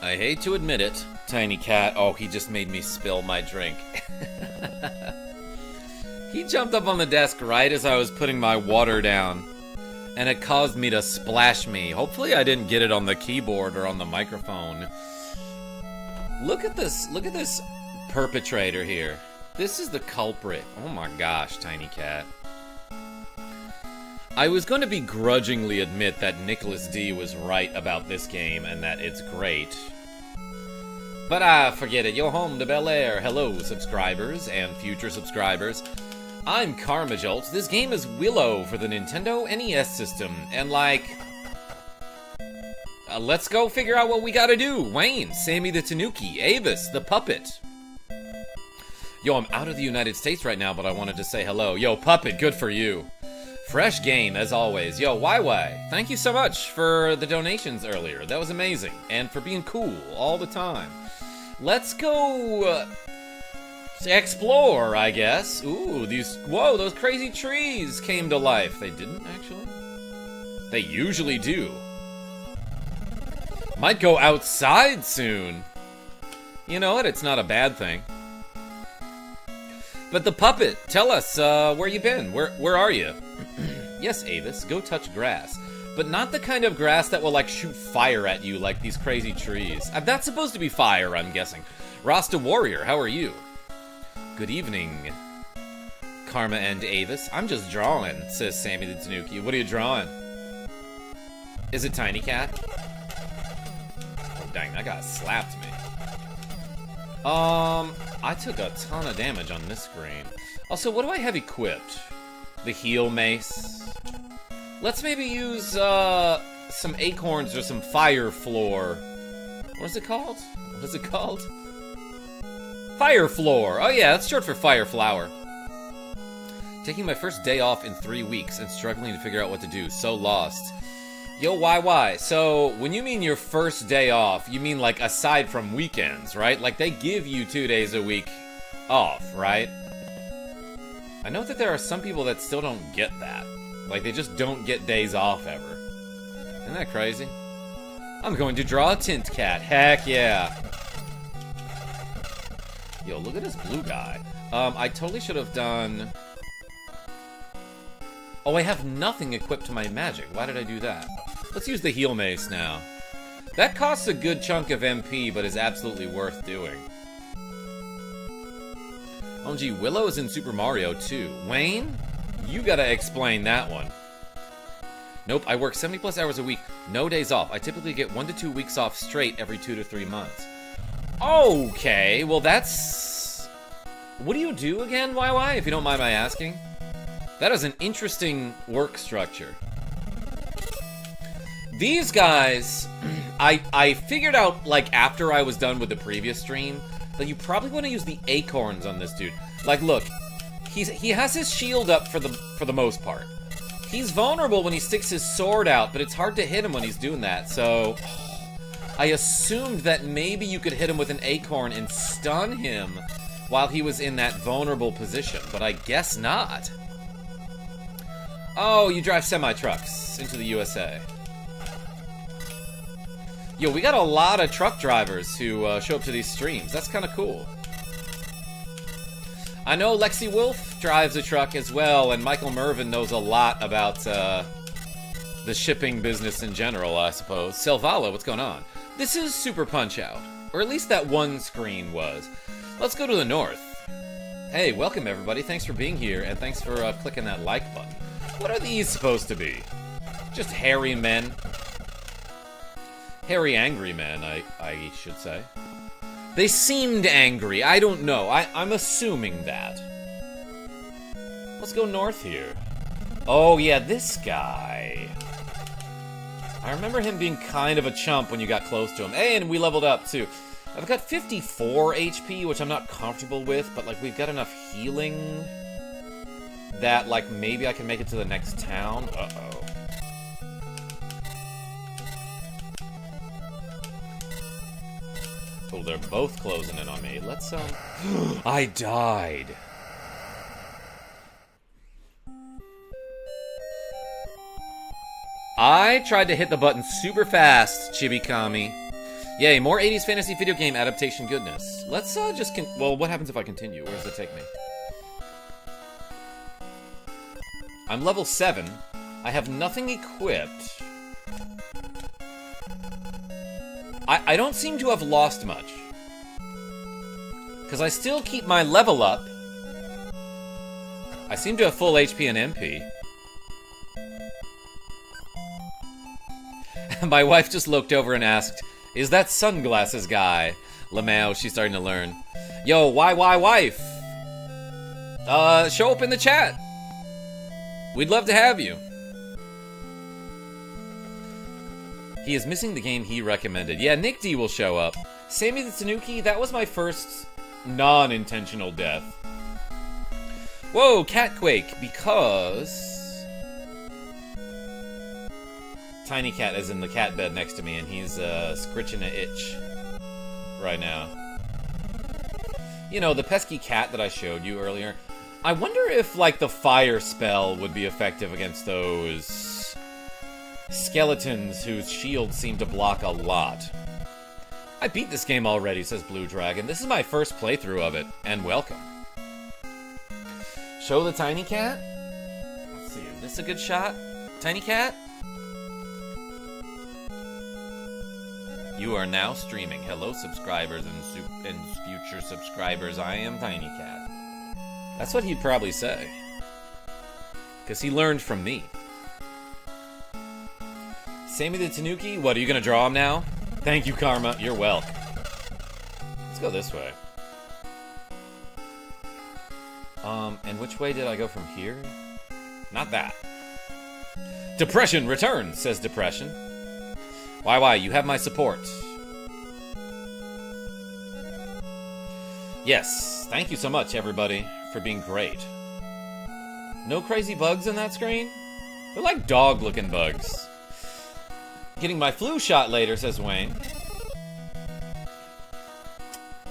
I hate to admit it, Tiny Cat. Oh, he just made me spill my drink. He jumped up on the desk right as I was putting my water down, and it caused me to splash me. Hopefully I didn't get it on the keyboard or on the microphone. Look at this perpetrator here. This is the culprit. Oh my gosh, Tiny Cat. I was going to begrudgingly admit that Nicklas D was right about this game and that it's great. But forget it. You're home to Bel Air. Hello, subscribers and future subscribers. I'm KarmaJolt. This game is Willow for the Nintendo NES system. And let's go figure out what we gotta do. Wayne, Sammy the Tanuki, Avis, the puppet. Yo, I'm out of the United States right now, but I wanted to say hello. Yo, puppet, good for you. Fresh game, as always. Yo, Waca, thank you so much for the donations earlier. That was amazing. And for being cool all the time. Let's go explore, I guess. Ooh, whoa, those crazy trees came to life. They didn't, actually. They usually do. Might go outside soon. You know what? It's not a bad thing. But the puppet, tell us where you been. Where are you? Yes, Avis, go touch grass. But not the kind of grass that will, like, shoot fire at you like these crazy trees. That's supposed to be fire, I'm guessing. Rasta Warrior, how are you? Good evening, Karma and Avis. I'm just drawing, says Sammy the Tanuki. What are you drawing? Is it Tiny Cat? Oh, dang, that guy slapped me. I took a ton of damage on this screen. Also, what do I have equipped? The heal mace. Let's maybe use some acorns or some fire floor. What is it called? What is it called? Fire floor. Oh yeah, that's short for fire flower. Taking my first day off in 3 weeks and struggling to figure out what to do. So lost. Yo, why? So, when you mean your first day off, you mean like aside from weekends, right? Like they give you 2 days a week off, right? I know that there are some people that still don't get that. Like, they just don't get days off ever. Isn't that crazy? I'm going to draw a tint cat. Heck yeah. Yo, look at this blue guy. I totally should have done... Oh, I have nothing equipped to my magic. Why did I do that? Let's use the heal mace now. That costs a good chunk of MP, but is absolutely worth doing. OMG, Willow is in Super Mario too. Wayne? You gotta explain that one. Nope, I work 70+ hours a week, no days off. I typically get 1 to 2 weeks off straight every 2 to 3 months. Okay, well that's... What do you do again, YY, if you don't mind my asking? That is an interesting work structure. These guys, I figured out, like, after I was done with the previous stream, that you probably want to use the acorns on this dude. Like, look, he has his shield up for the most part. He's vulnerable when he sticks his sword out, but it's hard to hit him when he's doing that, so... I assumed that maybe you could hit him with an acorn and stun him while he was in that vulnerable position, but I guess not. Oh, you drive semi-trucks into the USA. Yo, we got a lot of truck drivers who show up to these streams. That's kind of cool. I know Lexi Wolf drives a truck as well, and Michael Mervin knows a lot about the shipping business in general, I suppose. Selvala, what's going on? This is Super Punch-Out, or at least that one screen was. Let's go to the north. Hey, welcome everybody. Thanks for being here, and thanks for clicking that like button. What are these supposed to be? Just hairy men. Hairy angry men, I should say. They seemed angry. I don't know. I'm assuming that. Let's go north here. Oh, yeah, this guy. I remember him being kind of a chump when you got close to him. Hey, and we leveled up, too. I've got 54 HP, which I'm not comfortable with, but, like, we've got enough healing that, like, maybe I can make it to the next town. Uh-oh. Oh, they're both closing in on me. Let's, I died. I tried to hit the button super fast, Chibikami. Yay, more 80s fantasy video game adaptation goodness. Let's just well, what happens if I continue? Where does it take me? I'm level 7. I have nothing equipped. I don't seem to have lost much. Because I still keep my level up. I seem to have full HP and MP. My wife just looked over and asked, "Is that sunglasses guy?" Lamau, she's starting to learn. Yo, why wife? Show up in the chat. We'd love to have you. He is missing the game he recommended. Yeah, Nick D will show up. Sammy the Tanuki, that was my first non-intentional death. Whoa, Catquake, because... Tiny Cat is in the cat bed next to me, and he's scritching an itch right now. You know, the pesky cat that I showed you earlier. I wonder if, like, the fire spell would be effective against those skeletons whose shields seem to block a lot. I beat this game already, says Blue Dragon. This is my first playthrough of it, and welcome. Show the Tiny Cat? Let's see, is this a good shot? Tiny Cat? You are now streaming. Hello, subscribers and future subscribers. I am Tiny Cat. That's what he'd probably say. Because he learned from me. Sammy the Tanuki, what, are you going to draw him now? Thank you, Karma. You're welcome. Let's go this way. And which way did I go from here? Not that. Depression returns, says Depression. Why, you have my support. Yes, thank you so much, everybody, for being great. No crazy bugs in that screen? They're like dog-looking bugs. Getting my flu shot later, says Wayne.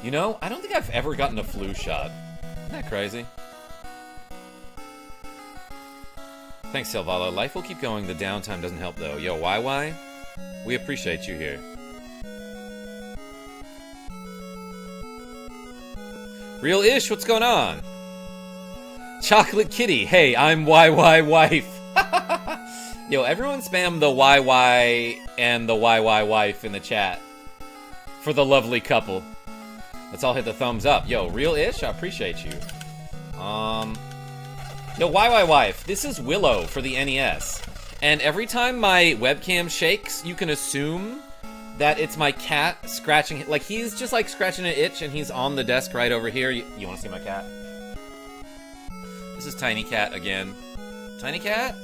You know, I don't think I've ever gotten a flu shot. Isn't that crazy? Thanks, Silvala. Life will keep going. The downtime doesn't help, though. Yo, why? We appreciate you here. Real Ish, what's going on? Chocolate Kitty, hey, I'm YY Wife. Yo, everyone spam the YY and the YY Wife in the chat. For the lovely couple. Let's all hit the thumbs up. Yo, Real Ish, I appreciate you. Yo, YY Wife, this is Willow for the NES. And every time my webcam shakes, you can assume that it's my cat scratching. Like, he's just, like, scratching an itch, and he's on the desk right over here. You want to see my cat? This is Tiny Cat again. Tiny Cat?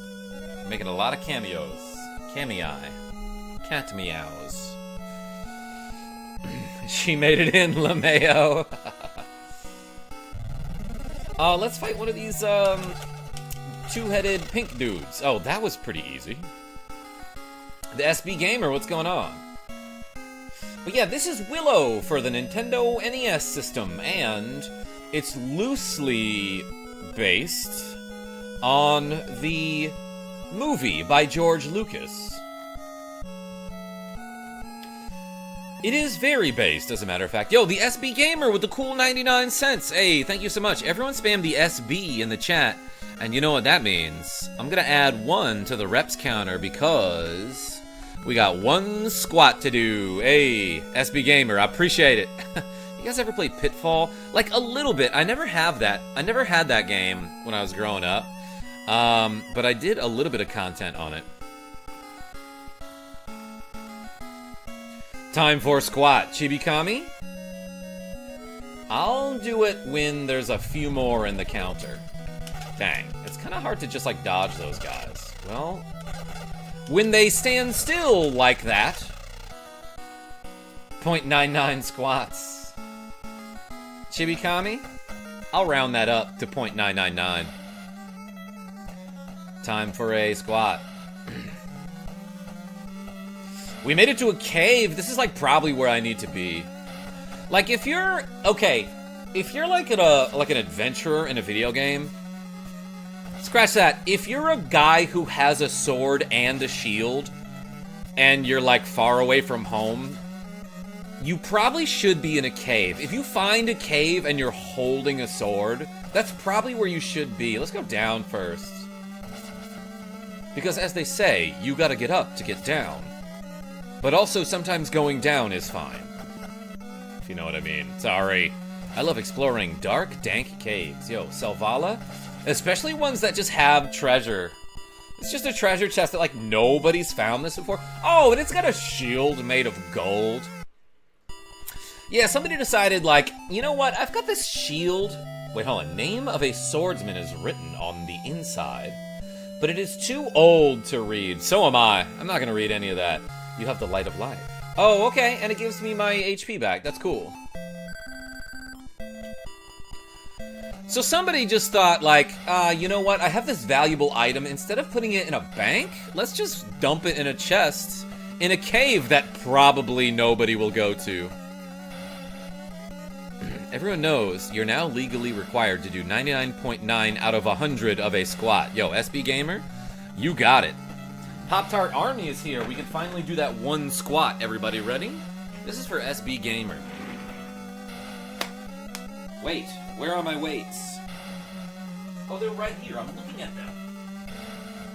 Making a lot of cameos. Camei. Cat meows. She made it in, LeMayo. Let's fight one of these, two-headed pink dudes. Oh, that was pretty easy. The SB Gamer, what's going on? But yeah, this is Willow for the Nintendo NES system, and it's loosely based on the movie by George Lucas. It is very based, as a matter of fact. Yo, the SB Gamer with the cool 99 cents. Hey, thank you so much. Everyone spam the SB in the chat. And you know what that means. I'm gonna add 1 to the reps counter because we got 1 squat to do. Hey, SB Gamer, I appreciate it. You guys ever play Pitfall? Like, a little bit. I never have that. I never had that game when I was growing up. But I did a little bit of content on it. Time for squat. Chibikami? I'll do it when there's a few more in the counter. Dang, it's kind of hard to just, like, dodge those guys. Well, when they stand still like that... 0.99 squats. Chibikami? I'll round that up to 0.999. Time for a squat. We made it to a cave. This is, like, probably where I need to be. Like, if you're... Okay, if you're, like, an adventurer in a video game... Scratch that. If you're a guy who has a sword and a shield, and you're, like, far away from home, you probably should be in a cave. If you find a cave and you're holding a sword, that's probably where you should be. Let's go down first. Because as they say, you gotta get up to get down. But also, sometimes going down is fine. If you know what I mean. Sorry. I love exploring dark, dank caves. Yo, Selvala? Especially ones that just have treasure. It's just a treasure chest that, like, nobody's found this before. Oh, and it's got a shield made of gold. Yeah, somebody decided, like, you know what? I've got this shield. Wait, hold on. Name of a swordsman is written on the inside. But it is too old to read. So am I. I'm not gonna read any of that. You have the light of life. Oh, okay. And it gives me my HP back. That's cool. So somebody just thought, like, you know what? I have this valuable item. Instead of putting it in a bank, let's just dump it in a chest in a cave that probably nobody will go to. Everyone knows you're now legally required to do 99.9 out of 100 of a squat. Yo, SB Gamer, you got it. Pop-Tart Army is here. We can finally do that one squat. Everybody ready? This is for SB Gamer. Wait, where are my weights? Oh, they're right here. I'm looking at them.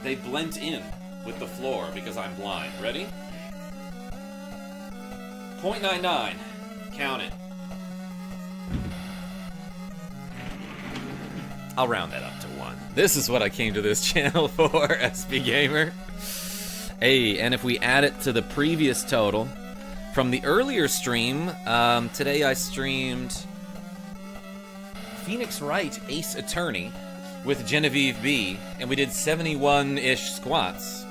They blend in with the floor because I'm blind. Ready? 0.99. Count it. I'll round that up to 1. This is what I came to this channel for, SB Gamer. Hey, and if we add it to the previous total, from the earlier stream, today I streamed Phoenix Wright Ace Attorney with Genevieve B, and we did 71-ish squats.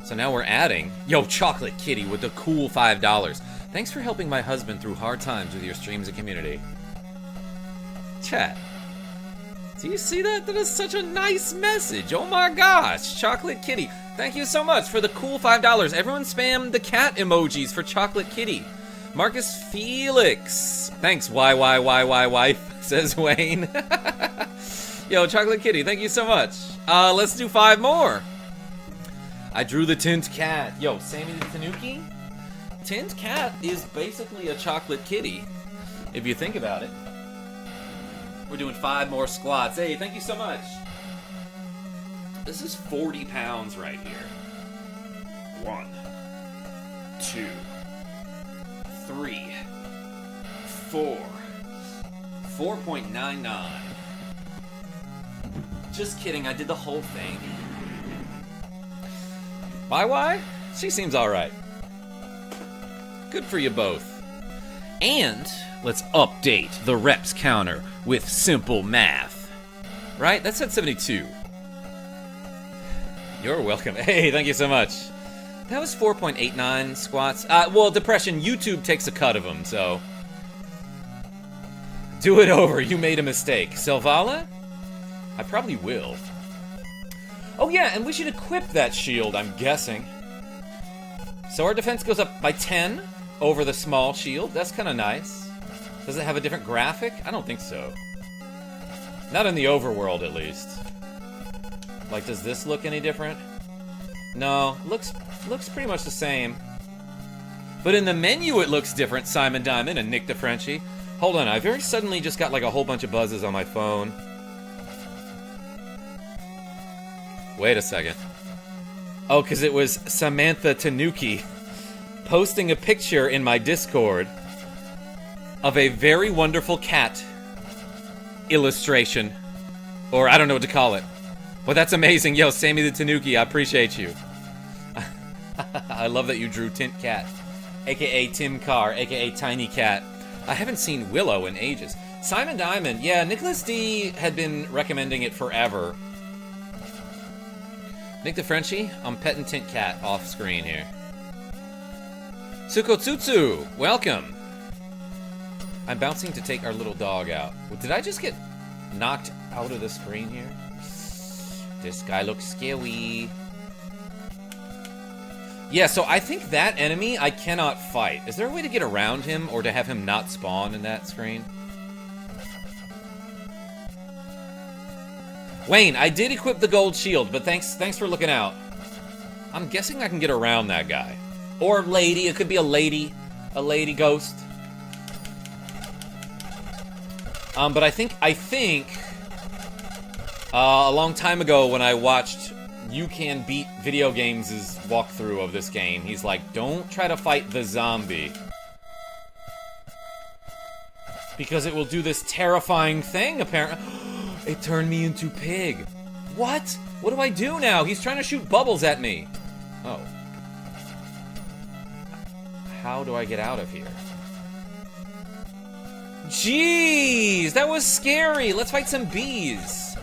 So now we're adding, yo, Chocolate Kitty with the cool $5. Thanks for helping my husband through hard times with your streams and community. Chat. Do you see that? That is such a nice message. Oh my gosh. Chocolate Kitty. Thank you so much for the cool $5. Everyone spam the cat emojis for Chocolate Kitty. Marcus Felix. Thanks, why, says Wayne. Yo, Chocolate Kitty, thank you so much. Let's do 5 more. I drew the Tint Cat. Yo, Sammy the Tanuki? Tint Cat is basically a Chocolate Kitty, if you think about it. We're doing 5 more squats. Hey, thank you so much. This is 40 pounds right here. 1, 2, 3, 4, 4.99. Just kidding, I did the whole thing. Why? She seems alright. Good for you both. And let's update the reps counter with simple math. Right? That said 72. You're welcome. Hey, thank you so much. That was 4.89 squats. Well, Depression, YouTube takes a cut of them, so. Do it over. You made a mistake. Selvala? I probably will. Oh yeah, and we should equip that shield, I'm guessing. So our defense goes up by 10 over the small shield. That's kind of nice. Does it have a different graphic? I don't think so. Not in the overworld, at least. Like, does this look any different? No, looks pretty much the same. But in the menu, it looks different, Simon Diamond and Nick DeFrenchie. Hold on, I very suddenly just got like a whole bunch of buzzes on my phone. Wait a second. Oh, because it was Samantha Tanuki posting a picture in my Discord of a very wonderful cat illustration. Or I don't know what to call it. But that's amazing. Yo, Sammy the Tanuki, I appreciate you. I love that you drew Tint Cat. A.K.A. Tim Carr, a.k.a. Tiny Cat. I haven't seen Willow in ages. Simon Diamond, yeah, Nicklas D had been recommending it forever. Nick DeFrenchie, I'm petting Tint Cat off screen here. Sukotsutsu, welcome. I'm bouncing to take our little dog out. Did I just get knocked out of the screen here? This guy looks scary. Yeah, so I think that enemy I cannot fight. Is there a way to get around him or to have him not spawn in that screen? Wayne, I did equip the gold shield, but thanks for looking out. I'm guessing I can get around that guy. Or lady, it could be a lady ghost. But I think a long time ago when I watched You Can Beat Video Games' walkthrough of this game, he's like, don't try to fight the zombie. Because it will do this terrifying thing, apparently. It turned me into pig. What? What do I do now? He's trying to shoot bubbles at me. Oh. How do I get out of here? Jeez, that was scary. Let's fight some bees.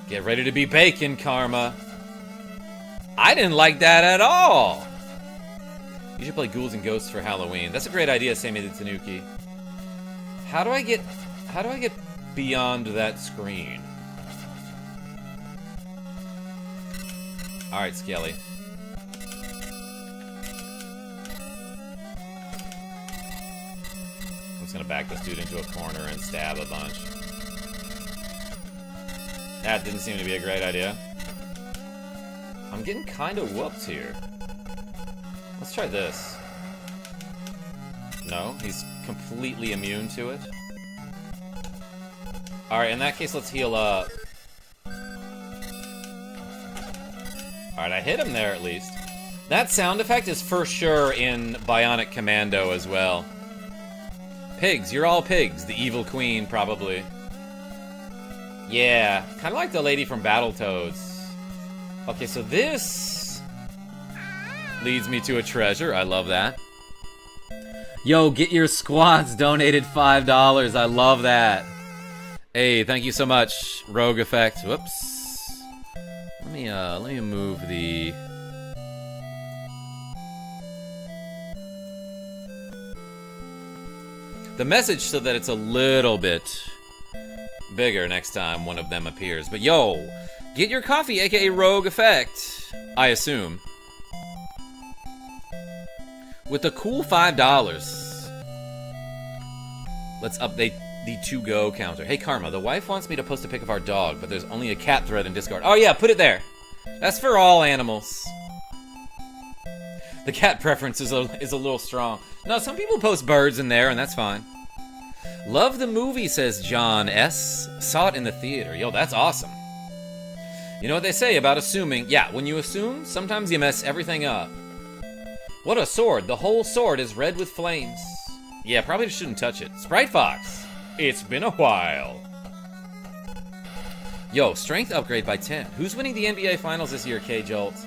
Get ready to be bacon, Karma. I didn't like that at all. You should play Ghouls and Ghosts for Halloween. That's a great idea, Sammy the Tanuki. How do I get beyond that screen? Alright, Skelly. I'm just gonna back this dude into a corner and stab a bunch. That didn't seem to be a great idea. I'm getting kinda whooped here. Let's try this. No, he's completely immune to it. Alright, in that case, let's heal up. Alright, I hit him there at least. That sound effect is for sure in Bionic Commando as well. Pigs, you're all pigs. The evil queen, probably. Yeah, kind of like the lady from Battletoads. Okay, so this leads me to a treasure. I love that. Yo, Get Your Squads donated $5. I love that. Hey, thank you so much, Rogue Effect. Whoops. Let me move the... message so that it's a little bit bigger next time one of them appears. But yo, get your coffee, aka Rogue Effect, I assume. With a cool $5. Let's update the to-go counter. Hey, Karma, the wife wants me to post a pic of our dog, but there's only a cat thread in Discord. Oh yeah, put it there. That's for all animals. The cat preference is a little strong. No, some people post birds in there, and that's fine. Love the movie, says John S. Saw it in the theater. Yo, that's awesome. You know what they say about assuming? Yeah, when you assume, sometimes you mess everything up. What a sword. The whole sword is red with flames. Yeah, probably shouldn't touch it. Sprite Fox. It's been a while. Yo, strength upgrade by 10. Who's winning the NBA Finals this year, KarmaJolt?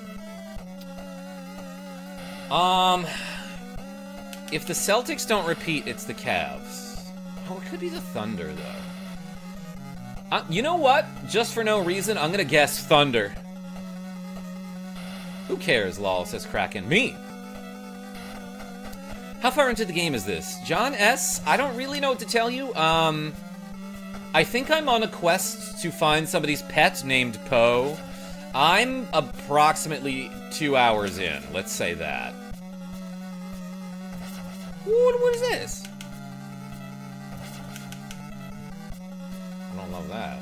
If the Celtics don't repeat, it's the Cavs. Oh, it could be the Thunder, though. You know what? Just for no reason, I'm gonna guess Thunder. Who cares, lol, says Kraken. Me! How far into the game is this? John S., I don't really know what to tell you. I think I'm on a quest to find somebody's pet named Poe. I'm approximately 2 hours in, let's say that. What is this? I don't love that.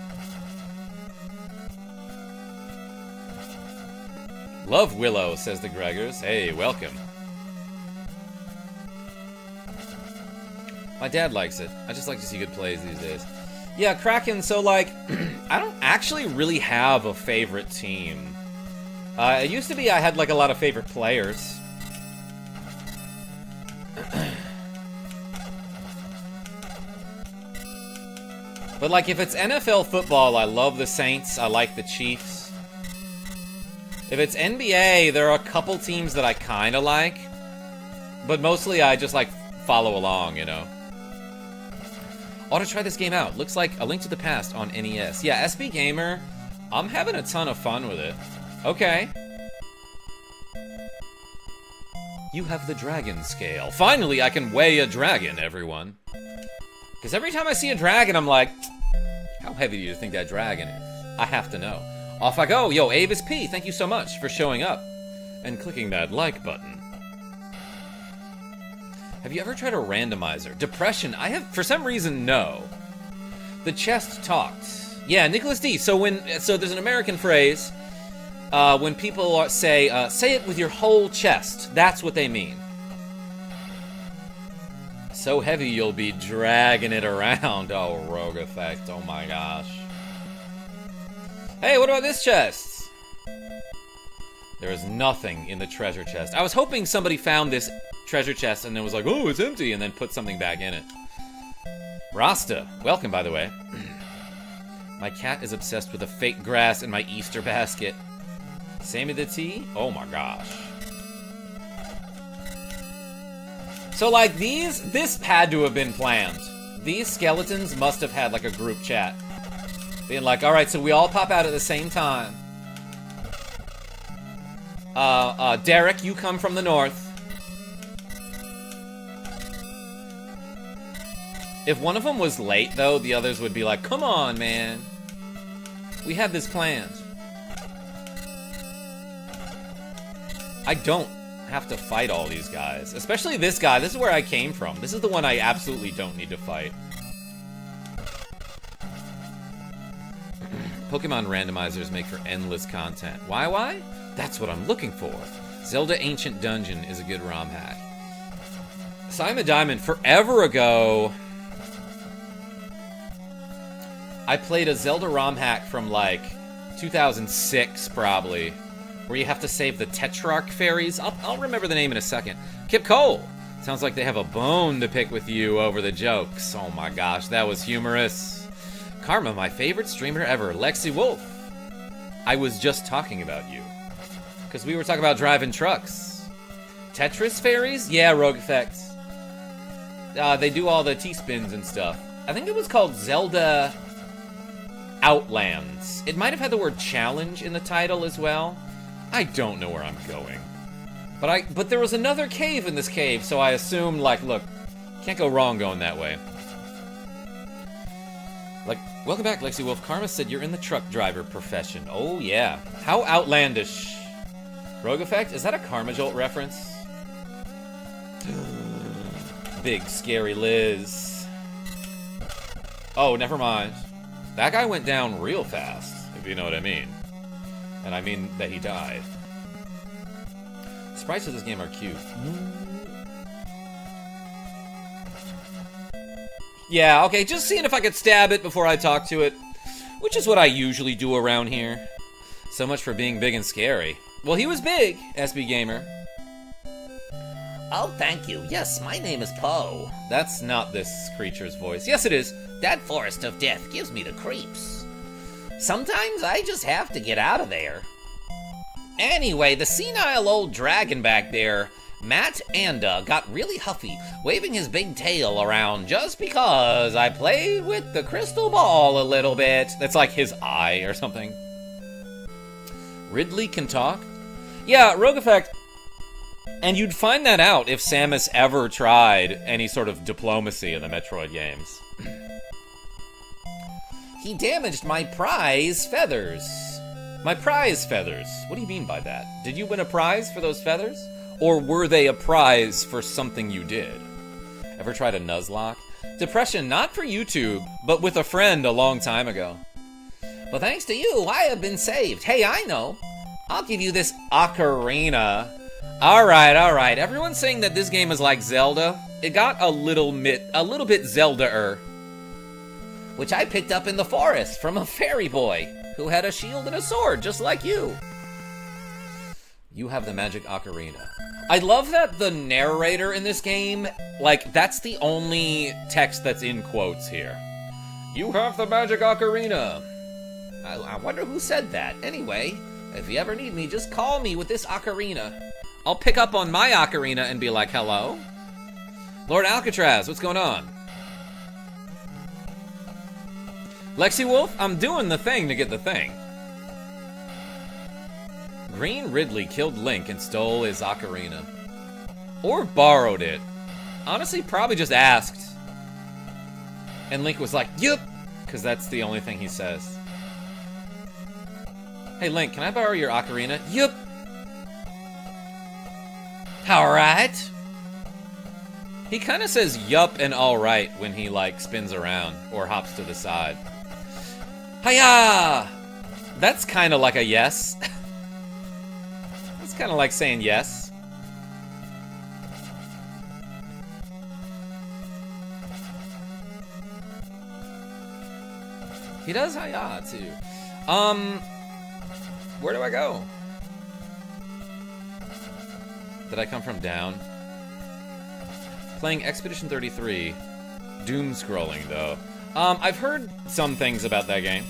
Love Willow, says the Gregors. Hey, welcome. My dad likes it. I just like to see good plays these days. Yeah, Kraken, so like, I don't actually really have a favorite team. It used to be I had like a lot of favorite players. But like, if it's NFL football, I love the Saints. I like the Chiefs. If it's NBA, there are a couple teams that I kind of like. But mostly I just like follow along, you know. Ought to try this game out. Looks like A Link to the Past on NES. Yeah, SB Gamer, I'm having a ton of fun with it. Okay. You have the dragon scale. Finally, I can weigh a dragon, everyone. Because every time I see a dragon, I'm like, how heavy do you think that dragon is? I have to know. Off I go. Yo, Avis P, thank you so much for showing up and clicking that like button. Have you ever tried a randomizer? Depression, I have, for some reason, no. The chest talked. Yeah, Nicklas D. So there's an American phrase when people say it with your whole chest. That's what they mean. So heavy you'll be dragging it around. Oh, rogue effect. Oh my gosh. Hey, what about this chest? There is nothing in the treasure chest. I was hoping somebody found this treasure chest and then was like, oh, it's empty, and then put something back in it. Rasta, welcome, by the way. My cat is obsessed with the fake grass in my Easter basket. Sammy the Tea? Oh my gosh. So, like, this had to have been planned. These skeletons must have had, like, a group chat. Being like, alright, so we all pop out at the same time. Derek, you come from the north. If one of them was late, though, the others would be like, come on, man. We had this planned. I don't have to fight all these guys. Especially this guy. This is where I came from. This is the one I absolutely don't need to fight. Pokemon randomizers make for endless content. Why? That's what I'm looking for. Zelda Ancient Dungeon is a good ROM hack. Simon Diamond, forever ago, I played a Zelda ROM hack from, like, 2006, probably, where you have to save the Tetrarch fairies. I'll remember the name in a second. Kip Cole! Sounds like they have a bone to pick with you over the jokes. Oh my gosh, that was humorous. Karma, my favorite streamer ever. Lexi Wolf. I was just talking about you. Because we were talking about driving trucks. Tetris fairies? Yeah, Rogue Effects. They do all the T-spins and stuff. I think it was called Zelda Outlands. It might have had the word challenge in the title as well. I don't know where I'm going. But there was another cave in this cave, so I assumed, like, look, can't go wrong going that way. Like, welcome back, Lexi Wolf. Karma said you're in the truck driver profession. Oh, yeah. How outlandish. Rogue Effect? Is that a KarmaJolt reference? Big, scary Liz. Oh, never mind. That guy went down real fast, if you know what I mean. And I mean that he died. Sprites of this game are cute. Yeah, okay, just seeing if I could stab it before I talk to it. Which is what I usually do around here. So much for being big and scary. Well, he was big, SB Gamer. Oh, thank you. Yes, my name is Poe. That's not this creature's voice. Yes, it is. That forest of death gives me the creeps. Sometimes I just have to get out of there. Anyway, the senile old dragon back there, Matt Anda, got really huffy, waving his big tail around just because I played with the crystal ball a little bit. That's like his eye or something. Ridley can talk? Yeah, Rogue Effect. And you'd find that out if Samus ever tried any sort of diplomacy in the Metroid games. He damaged my prize feathers. My prize feathers. What do you mean by that? Did you win a prize for those feathers? Or were they a prize for something you did? Ever tried a Nuzlocke? Depression, not for YouTube, but with a friend a long time ago. Well, thanks to you, I have been saved. Hey, I know. I'll give you this ocarina. Alright. Everyone's saying that this game is like Zelda. It got a little bit Zelda-er. Which I picked up in the forest from a fairy boy who had a shield and a sword, just like you. You have the magic ocarina. I love that the narrator in this game, like, that's the only text that's in quotes here. You have the magic ocarina. I wonder who said that. Anyway, if you ever need me, just call me with this ocarina. I'll pick up on my ocarina and be like, hello? Lord Alcatraz, what's going on? Lexi Wolf, I'm doing the thing to get the thing. Green Ridley killed Link and stole his ocarina. Or borrowed it. Honestly, probably just asked. And Link was like, yup, because that's the only thing he says. Hey Link, can I borrow your ocarina? Yup. Alright. He kind of says yup and alright when he, like, spins around or hops to the side. Hiya! That's kind of like a yes. That's kind of like saying yes. He does hiya, too. Where do I go? Did I come from down? Playing Expedition 33. Doom scrolling, though. I've heard some things about that game.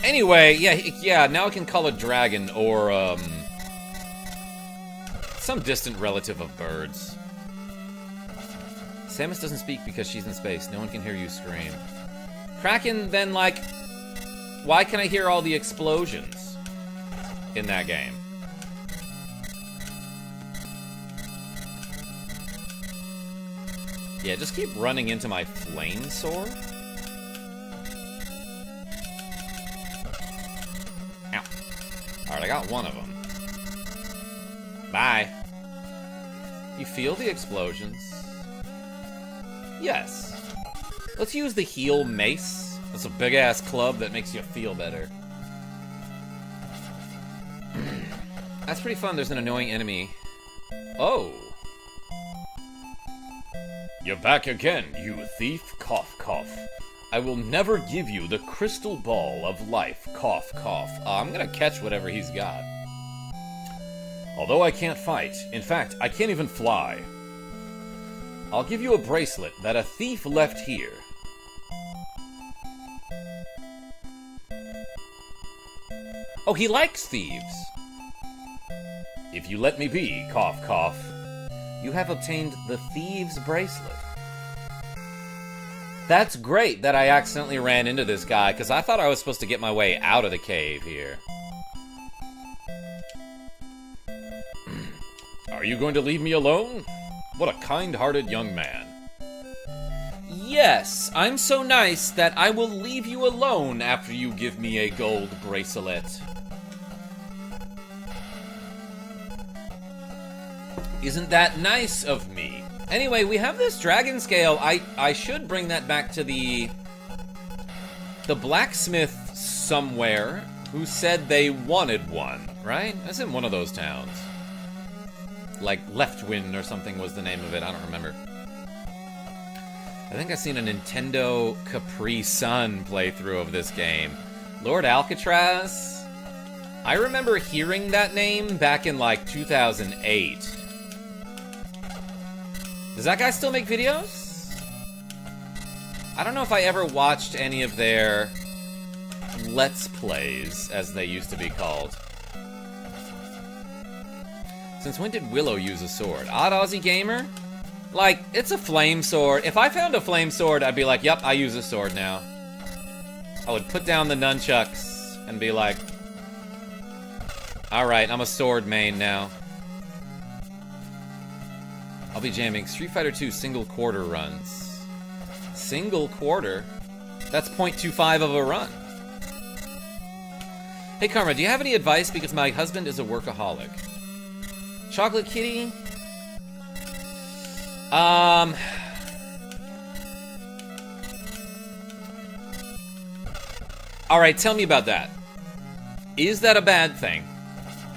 Anyway, yeah, now I can call a dragon or, some distant relative of birds. Samus doesn't speak because she's in space. No one can hear you scream. Kraken, then, like, why can I hear all the explosions in that game? Yeah, just keep running into my flame sword. Ow. Alright, I got one of them. Bye. You feel the explosions? Yes. Let's use the heal mace. That's a big-ass club that makes you feel better. That's pretty fun. There's an annoying enemy. Oh. You're back again, you thief. Cough, cough. I will never give you the crystal ball of life. Cough, cough. I'm gonna catch whatever he's got. Although I can't fight, in fact, I can't even fly. I'll give you a bracelet that a thief left here. Oh, he likes thieves. If you let me be, cough, cough, you have obtained the thieves' bracelet. That's great that I accidentally ran into this guy, because I thought I was supposed to get my way out of the cave here. Are you going to leave me alone? What a kind-hearted young man. Yes, I'm so nice that I will leave you alone after you give me a gold bracelet. Isn't that nice of me? Anyway, we have this dragon scale. I should bring that back to the blacksmith somewhere who said they wanted one, right? That's in one of those towns. Like Leftwind or something was the name of it. I don't remember. I think I've seen a Nintendo Capri Sun playthrough of this game. Lord Alcatraz? I remember hearing that name back in like 2008. Does that guy still make videos? I don't know if I ever watched any of their Let's Plays, as they used to be called. Since when did Willow use a sword? Odd Aussie Gamer? Like, it's a flame sword. If I found a flame sword, I'd be like, yep, I use a sword now. I would put down the nunchucks and be like, alright, I'm a sword main now. I'll be jamming Street Fighter 2 single quarter runs. Single quarter? That's 0.25 of a run. Hey Karma, do you have any advice? Because my husband is a workaholic. Chocolate Kitty? Alright, tell me about that. Is that a bad thing?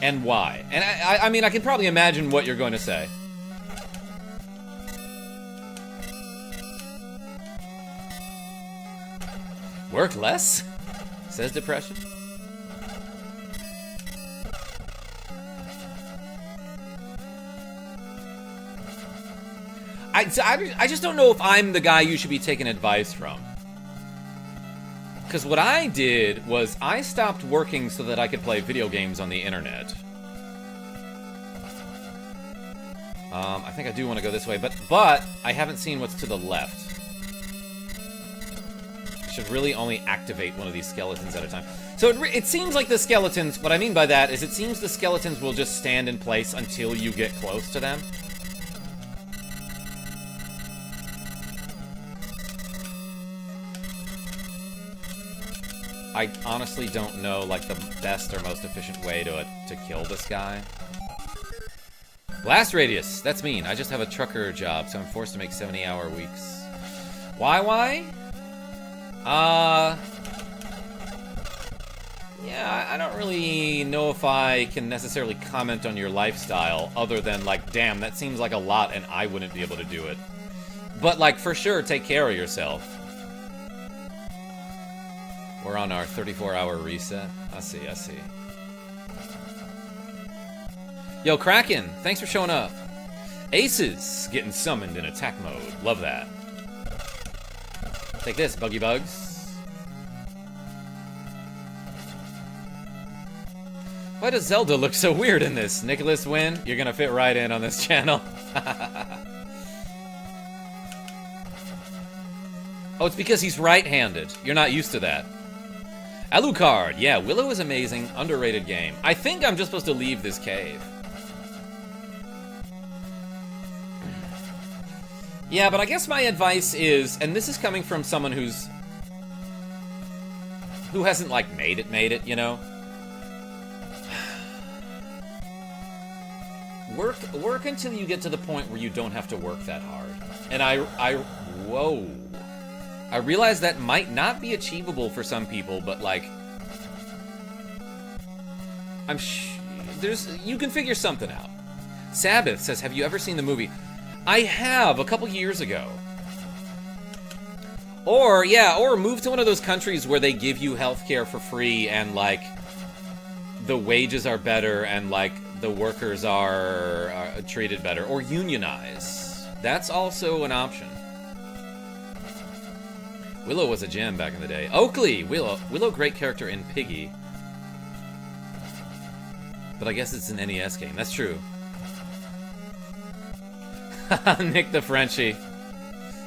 And why? And I mean, I can probably imagine what you're going to say. Work less? Says depression. I just don't know if I'm the guy you should be taking advice from. Because what I did was I stopped working so that I could play video games on the internet. I think I do want to go this way, but I haven't seen what's to the left. I should really only activate one of these skeletons at a time. So it seems like the skeletons, what I mean by that is it seems the skeletons will just stand in place until you get close to them. I honestly don't know, like, the best or most efficient way to kill this guy. Blast radius. That's mean. I just have a trucker job, so I'm forced to make 70-hour weeks. Why? Yeah, I don't really know if I can necessarily comment on your lifestyle, other than, like, damn, that seems like a lot, and I wouldn't be able to do it. But, like, for sure, take care of yourself. We're on our 34-hour reset. I see. Yo, Kraken, thanks for showing up. Aces getting summoned in attack mode. Love that. Take this, Buggy Bugs. Why does Zelda look so weird in this? Nicholas Wynn, you're gonna fit right in on this channel. Oh, it's because he's right-handed. You're not used to that. Alucard, yeah, Willow is amazing. Underrated game. I think I'm just supposed to leave this cave. Yeah, but I guess my advice is, and this is coming from someone who hasn't, like, made it, you know? Work until you get to the point where you don't have to work that hard. And whoa. I realize that might not be achievable for some people, but, like, you can figure something out. Sabbath says, have you ever seen the movie? I have, a couple years ago. Or move to one of those countries where they give you healthcare for free and, like, the wages are better and, like, the workers are treated better. Or unionize. That's also an option. Willow was a gem back in the day. Oakley! Willow, great character in Piggy. But I guess it's an NES game. That's true. Nick the Frenchie.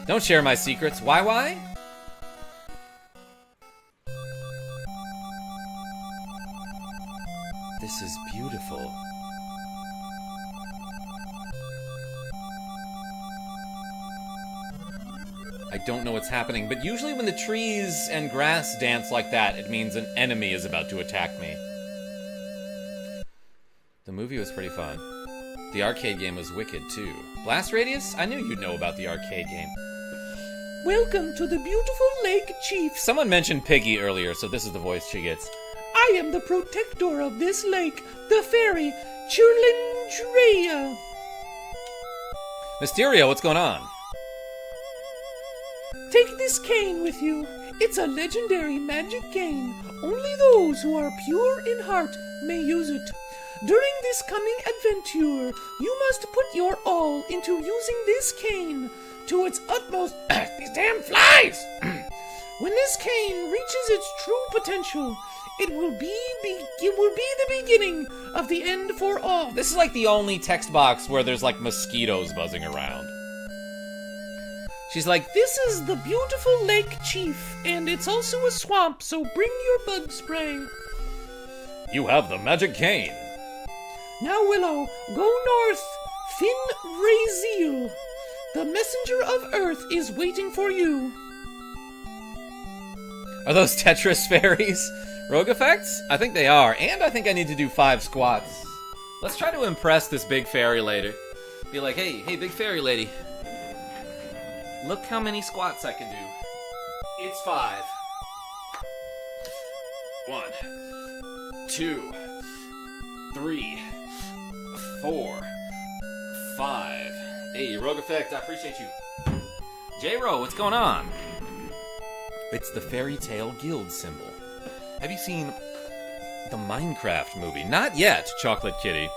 Don't share my secrets. Why? This is beautiful. I don't know what's happening, but usually when the trees and grass dance like that, it means an enemy is about to attack me. The movie was pretty fun. The arcade game was wicked, too. Blast Radius? I knew you'd know about the arcade game. Welcome to the beautiful Lake Chief. Someone mentioned Piggy earlier, so this is the voice she gets. I am the protector of this lake, the fairy, Chirlindrea. Mysterio, what's going on? Take this cane with you. It's a legendary magic cane. Only those who are pure in heart may use it. During this coming adventure, you must put your all into using this cane to its utmost. These damn flies! When this cane reaches its true potential, it will be the beginning of the end for all. This is like the only text box where there's like mosquitoes buzzing around. She's like, this is the beautiful Lake Chief, and it's also a swamp, so bring your bug spray. You have the magic cane. Now, Willow, go north. Fin the messenger of Earth is waiting for you. Are those Tetris fairies? Rogue effects? I think they are, and I think I need to do 5 squats. Let's try to impress this big fairy lady. Be like, hey, big fairy lady. Look how many squats I can do. It's 5. 1, 2, 3, 4, 5. Hey, Rogue Effect, I appreciate you. J-Ro, what's going on? It's the Fairy Tale Guild symbol. Have you seen the Minecraft movie? Not yet, Chocolate Kitty.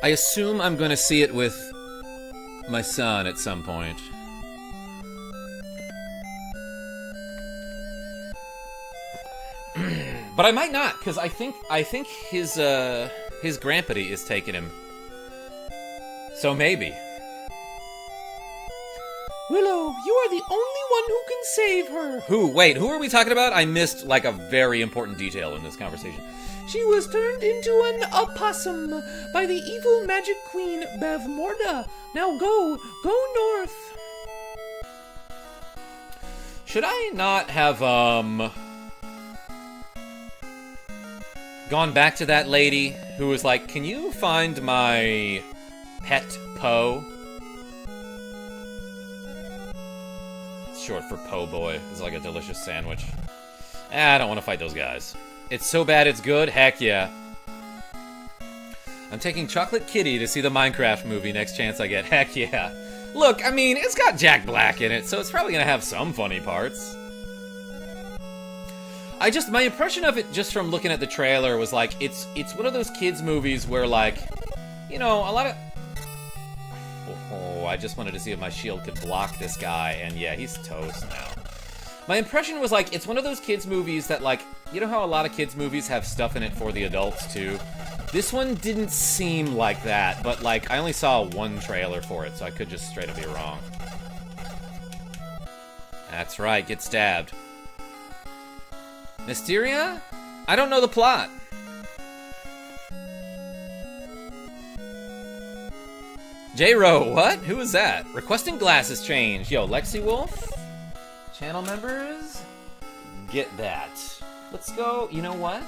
I assume I'm going to see it with my son at some point. But I might not, because I think his grandpappy is taking him. So maybe. Willow, you are the only one who can save her. Who? Wait, who are we talking about? I missed, like, a very important detail in this conversation. She was turned into an opossum by the evil magic queen, Bevmorda. Now go north. Should I not have, Gone back to that lady who was like, can you find my pet Poe? It's short for Po' Boy. It's like a delicious sandwich. I don't want to fight those guys. It's so bad it's good? Heck yeah. I'm taking Chocolate Kitty to see the Minecraft movie next chance I get. Heck yeah. Look, I mean, it's got Jack Black in it, so it's probably gonna have some funny parts. My impression of it just from looking at the trailer was like, it's one of those kids movies where like, you know, a lot of... Oh, I just wanted to see if my shield could block this guy, and yeah, he's toast now. My impression was like, it's one of those kids movies that like, you know how a lot of kids movies have stuff in it for the adults too? This one didn't seem like that, but like, I only saw one trailer for it, so I could just straight up be wrong. That's right, get stabbed. Mysteria? I don't know the plot. J-Ro, what? Who is that? Requesting glasses change. Yo, Lexi Wolf? Channel members? Get that. Let's go, you know what?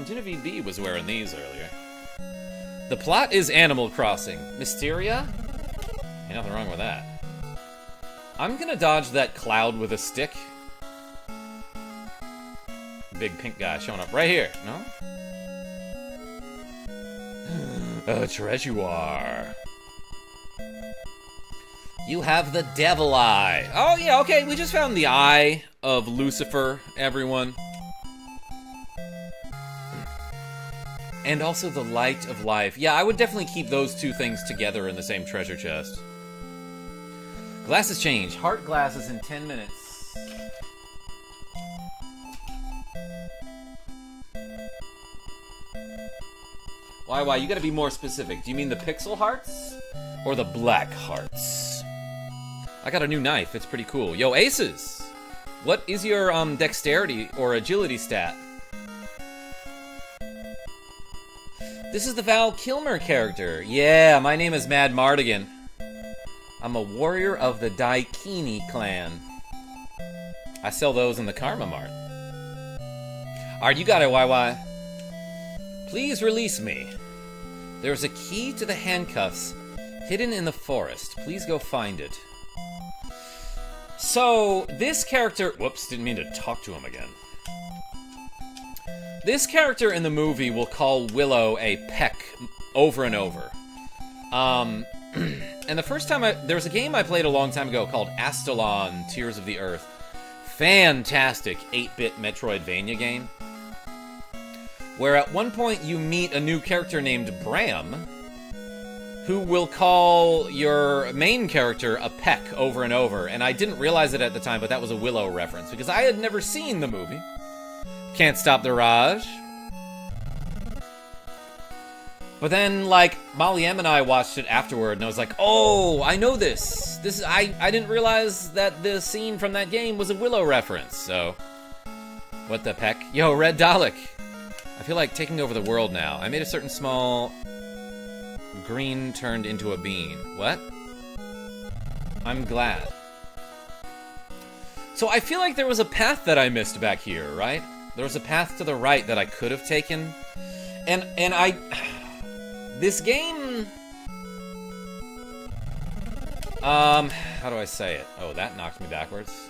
Genevieve B was wearing these earlier. The plot is Animal Crossing. Mysteria? Ain't nothing wrong with that. I'm gonna dodge that cloud with a stick. Big pink guy showing up right here. No? A treasure. You have the devil eye. Oh, yeah, okay. We just found the eye of Lucifer, everyone. And also the light of life. Yeah, I would definitely keep those two things together in the same treasure chest. Glasses change. Heart glasses in 10 minutes. Why? You gotta be more specific. Do you mean the pixel hearts? Or the black hearts? I got a new knife. It's pretty cool. Yo, Aces! What is your dexterity or agility stat? This is the Val Kilmer character. Yeah, my name is Mad Mardigan. I'm a warrior of the Daikini clan. I sell those in the Karma Mart. Alright, you got it, YY. Please release me. There's a key to the handcuffs hidden in the forest. Please go find it. So, this character... Whoops, didn't mean to talk to him again. This character in the movie will call Willow a peck over and over. And the first time there was a game I played a long time ago called Astalon, Tears of the Earth. Fantastic 8-bit Metroidvania game. Where at one point you meet a new character named Bram, who will call your main character a peck over and over. And I didn't realize it at the time, but that was a Willow reference, because I had never seen the movie. Can't Stop the Raj. But then, like, Molly M and I watched it afterward, and I was like, oh, I know this. I didn't realize that the scene from that game was a Willow reference, so... What the peck? Yo, Red Dalek. I feel like taking over the world now. I made a certain small... green turned into a bean. What? I'm glad. So I feel like there was a path that I missed back here, right? There was a path to the right that I could have taken. And I... This game... how do I say it? Oh, that knocked me backwards.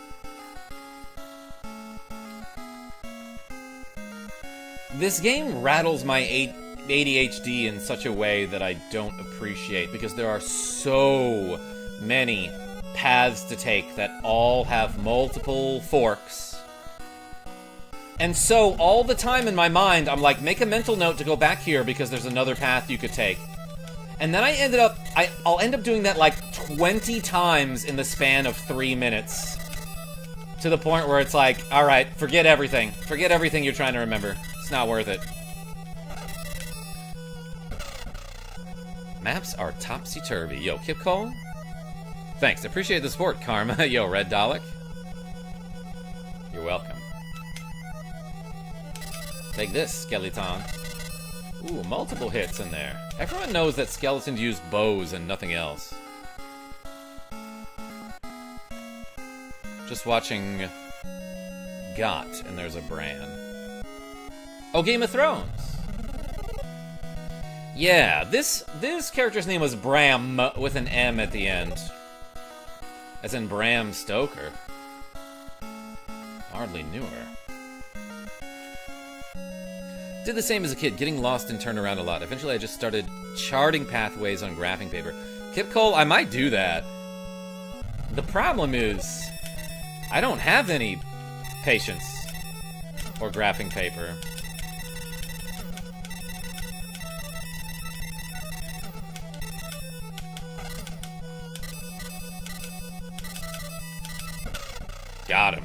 This game rattles my ADHD in such a way that I don't appreciate, because there are so many paths to take that all have multiple forks. And so, all the time in my mind, I'm like, make a mental note to go back here because there's another path you could take. And then I'll end up doing that like 20 times in the span of 3 minutes. To the point where it's like, alright, forget everything. Forget everything you're trying to remember. It's not worth it. Maps are topsy-turvy. Yo, Kip Cole? Thanks, appreciate the support, Karma. Yo, Red Dalek. You're welcome. Take this, Skeleton. Ooh, multiple hits in there. Everyone knows that skeletons use bows and nothing else. Just watching Got, and there's a Bran. Oh, Game of Thrones! Yeah, this character's name was Bram with an M at the end. As in Bram Stoker. Hardly knew her. Did the same as a kid, getting lost and turned around a lot. Eventually I just started charting pathways on graphing paper. Kip Cole, I might do that. The problem is, I don't have any patience or graphing paper. Got him.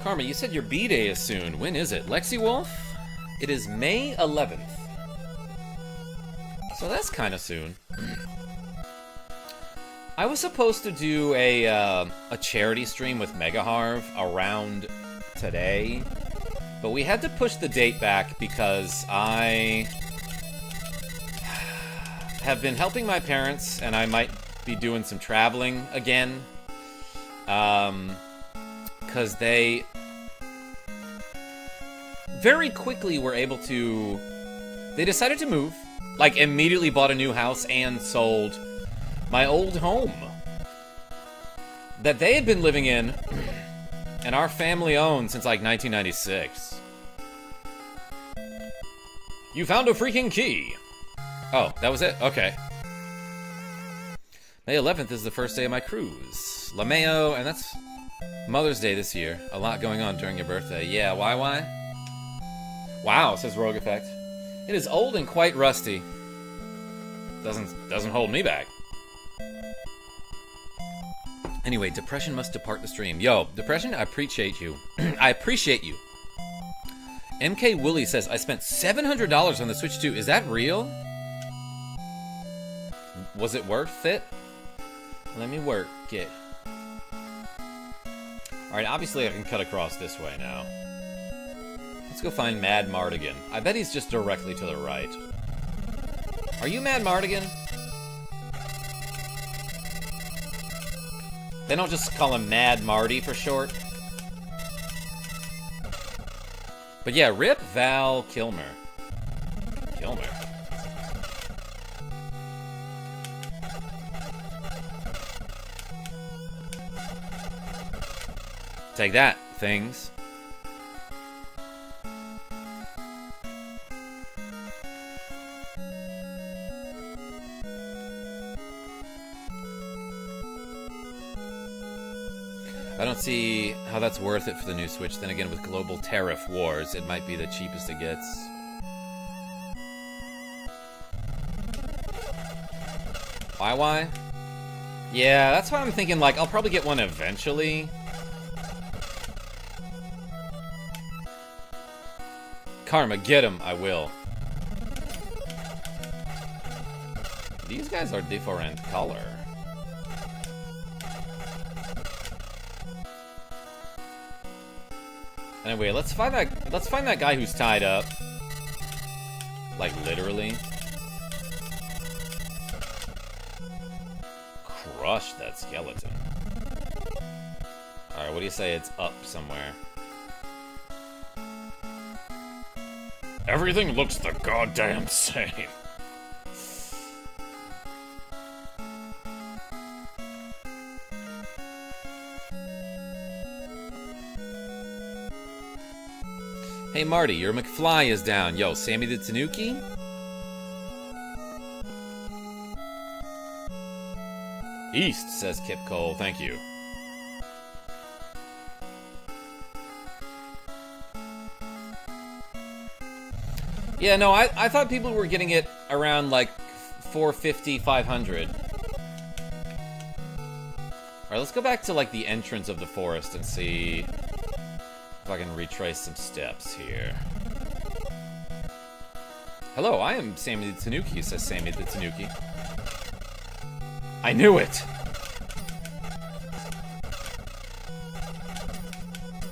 Karma, you said your B-Day is soon. When is it? Lexi Wolf? It is May 11th. So that's kind of soon. I was supposed to do a charity stream with Mega Harv around today, but we had to push the date back because I have been helping my parents, and I might be doing some traveling again. Because they very quickly were able to... They decided to move. Like, immediately bought a new house and sold my old home that they had been living in and our family owned since, like, 1996. You found a freaking key. Oh, that was it? Okay. May 11th is the first day of my cruise. LaMayo, and that's Mother's Day this year. A lot going on during your birthday. Yeah, why? Wow, says Rogue Effect. It is old and quite rusty. Doesn't hold me back. Anyway, Depression must depart the stream. Yo, Depression, I appreciate you. I appreciate you. MK Wooly says, I spent $700 on the Switch 2. Is that real? Was it worth it? Let me work it. Alright, obviously I can cut across this way now. Let's go find Mad Mardigan. I bet he's just directly to the right. Are you Mad Mardigan? They don't just call him Mad Marty for short. But yeah, rip Val Kilmer. Kilmer. Take that, things. I don't see how that's worth it for the new Switch. Then again, with global tariff wars, it might be the cheapest it gets. Why? Yeah, that's why I'm thinking, like, I'll probably get one eventually. Karma, get him, I will. These guys are different color. Anyway, let's find that guy who's tied up. Like, literally. Crush that skeleton. Alright, what do you say? It's up somewhere. Everything looks the goddamn same. Hey Marty, your McFly is down. Yo, Sammy the Tanuki? East, says Kip Cole. Thank you. Yeah, no, I thought people were getting it around, like, 450, 500. Alright, let's go back to, like, the entrance of the forest and see if I can retrace some steps here. Hello, I am Sammy the Tanuki, says Sammy the Tanuki. I knew it!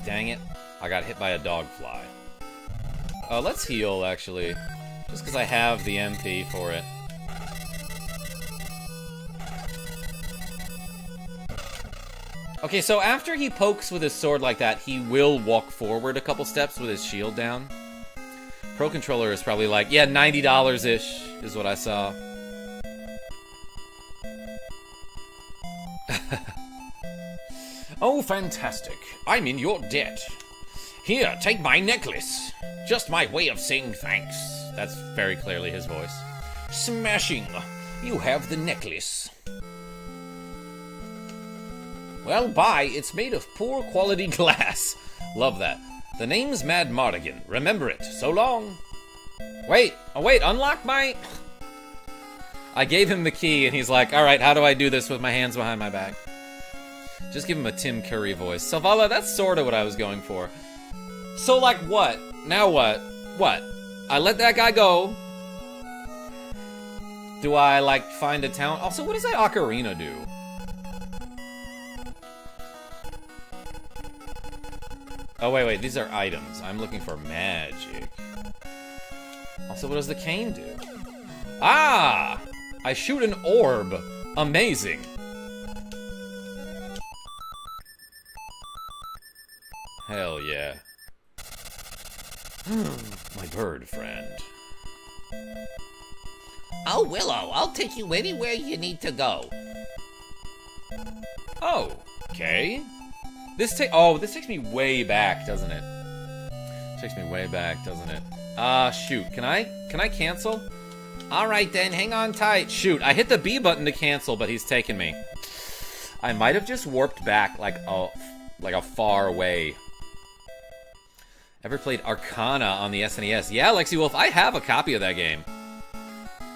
Dang it. I got hit by a dog fly. Let's heal, actually. Just because I have the MP for it. Okay, so after he pokes with his sword like that, he will walk forward a couple steps with his shield down. Pro Controller is probably like, yeah, $90-ish is what I saw. Oh, fantastic. I'm in your debt. Here, take my necklace. Just my way of saying thanks. That's very clearly his voice. Smashing. You have the necklace. Well, bye. It's made of poor quality glass. Love that. The name's Mad Mardigan. Remember it. So long. Wait. Oh, wait. Unlock my... I gave him the key, and he's like, all right, how do I do this with my hands behind my back? Just give him a Tim Curry voice. Selvala, that's sort of what I was going for. So, like, what? Now what? What? I let that guy go. Do I, like, find a town? Also, what does that ocarina do? Oh, wait. These are items. I'm looking for magic. Also, what does the cane do? Ah! I shoot an orb. Amazing. Hell yeah. My bird friend. Oh, Willow, I'll take you anywhere you need to go. Oh, okay. This takes me way back, doesn't it? Takes me way back, doesn't it? Shoot. Can I cancel? All right then, hang on tight. Shoot, I hit the B button to cancel, but he's taken me. I might have just warped back like a far way. Ever played Arcana on the SNES? Yeah, Lexi Wolf, I have a copy of that game.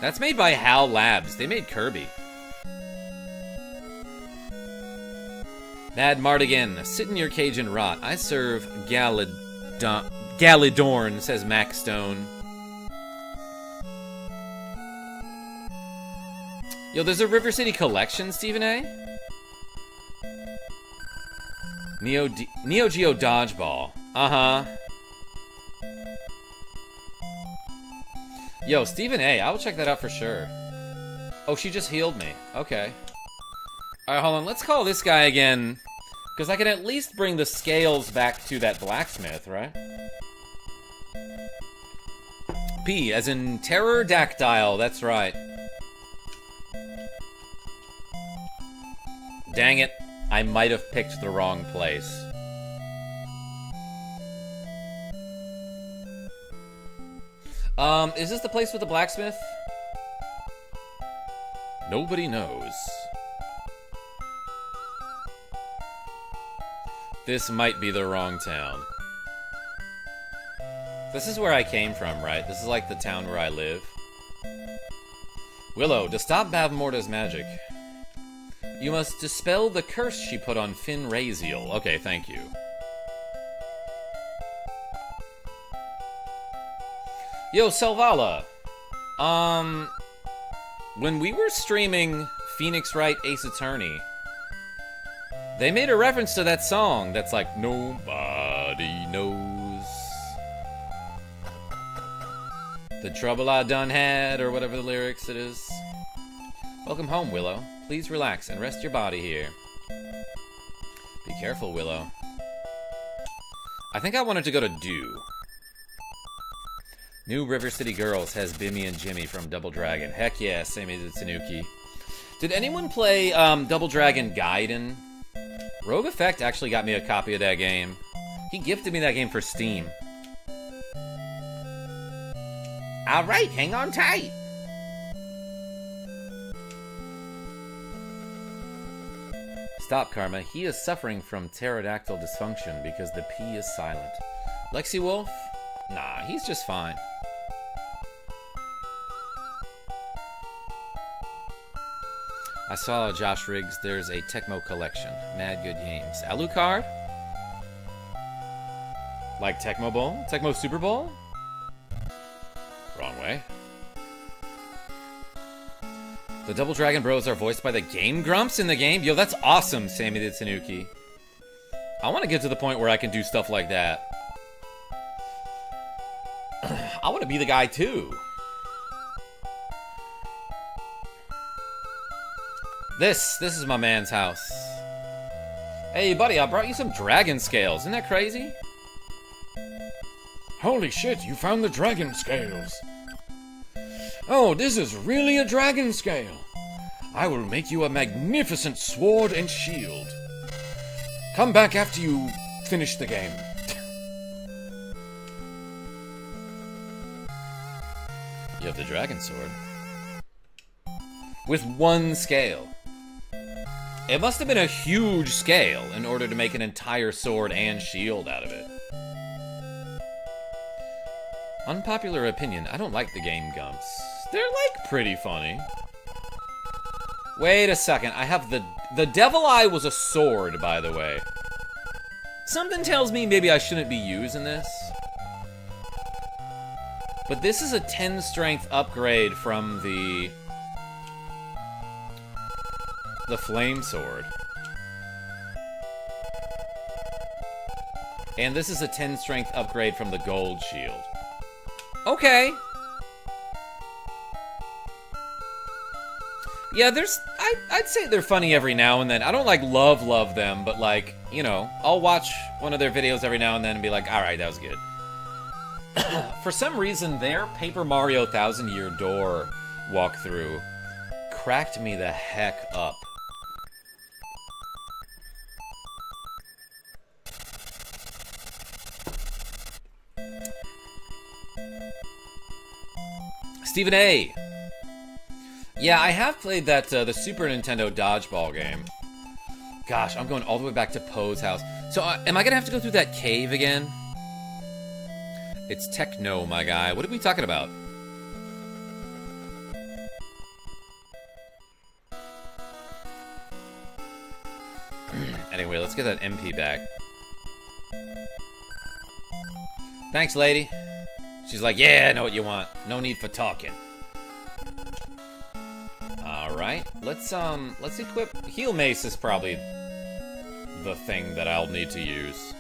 That's made by HAL Labs. They made Kirby. Mad Mardigan, sit in your cage and rot. I serve Galidorn, says Max Stone. Yo, there's a River City collection, Stephen A. Neo Geo Dodgeball. Uh-huh. Yo, Stephen A, I will check that out for sure. Oh, she just healed me. Okay. Alright, hold on. Let's call this guy again. Because I can at least bring the scales back to that blacksmith, right? P, as in pterodactyl. That's right. Dang it. I might have picked the wrong place. Is this the place with the blacksmith? Nobody knows. This might be the wrong town. This is where I came from, right? This is like the town where I live. Willow, to stop Bavmorda's magic, you must dispel the curse she put on Finn Raziel. Okay, thank you. Yo, Selvala. When we were streaming Phoenix Wright Ace Attorney, they made a reference to that song that's like, nobody knows the trouble I done had, or whatever the lyrics it is. Welcome home, Willow. Please relax and rest your body here. Be careful, Willow. I think I wanted to go to Dew. New River City Girls has Bimmy and Jimmy from Double Dragon. Heck yeah, same as Tanuki. Did anyone play Double Dragon Gaiden? Rogue Effect actually got me a copy of that game. He gifted me that game for Steam. All right, hang on tight. Stop, Karma. He is suffering from pterodactyl dysfunction because the P is silent. Lexi Wolf? Nah, he's just fine. I saw Josh Riggs. There's a Tecmo collection. Mad good games. Alucard? Like Tecmo Bowl? Tecmo Super Bowl? Wrong way. The Double Dragon Bros are voiced by the Game Grumps in the game? Yo, that's awesome, Sammy the Tanuki. I want to get to the point where I can do stuff like that. I want to be the guy, too. This is my man's house. Hey, buddy, I brought you some dragon scales. Isn't that crazy? Holy shit, you found the dragon scales. Oh, this is really a dragon scale. I will make you a magnificent sword and shield. Come back after you finish the game. You have the dragon sword. With one scale. It must have been a huge scale in order to make an entire sword and shield out of it. Unpopular opinion, I don't like the Game Gumps. They're, like, pretty funny. Wait a second, I have the Devil Eye was a sword, by the way. Something tells me maybe I shouldn't be using this. But this is a 10 strength upgrade from the flame sword. And this is a 10 strength upgrade from the gold shield. Okay. Yeah, I'd say they're funny every now and then. I don't like love them, but like, you know, I'll watch one of their videos every now and then and be like, alright, that was good. For some reason, their Paper Mario 1000 Year Door walkthrough cracked me the heck up. Stephen A. Yeah, I have played that, the Super Nintendo dodgeball game. Gosh, I'm going all the way back to Poe's house. So, am I gonna have to go through that cave again? It's techno, my guy. What are we talking about? Anyway, let's get that MP back. Thanks, lady. She's like, yeah, I know what you want. No need for talking. Alright, let's equip... Heal Mace is probably the thing that I'll need to use.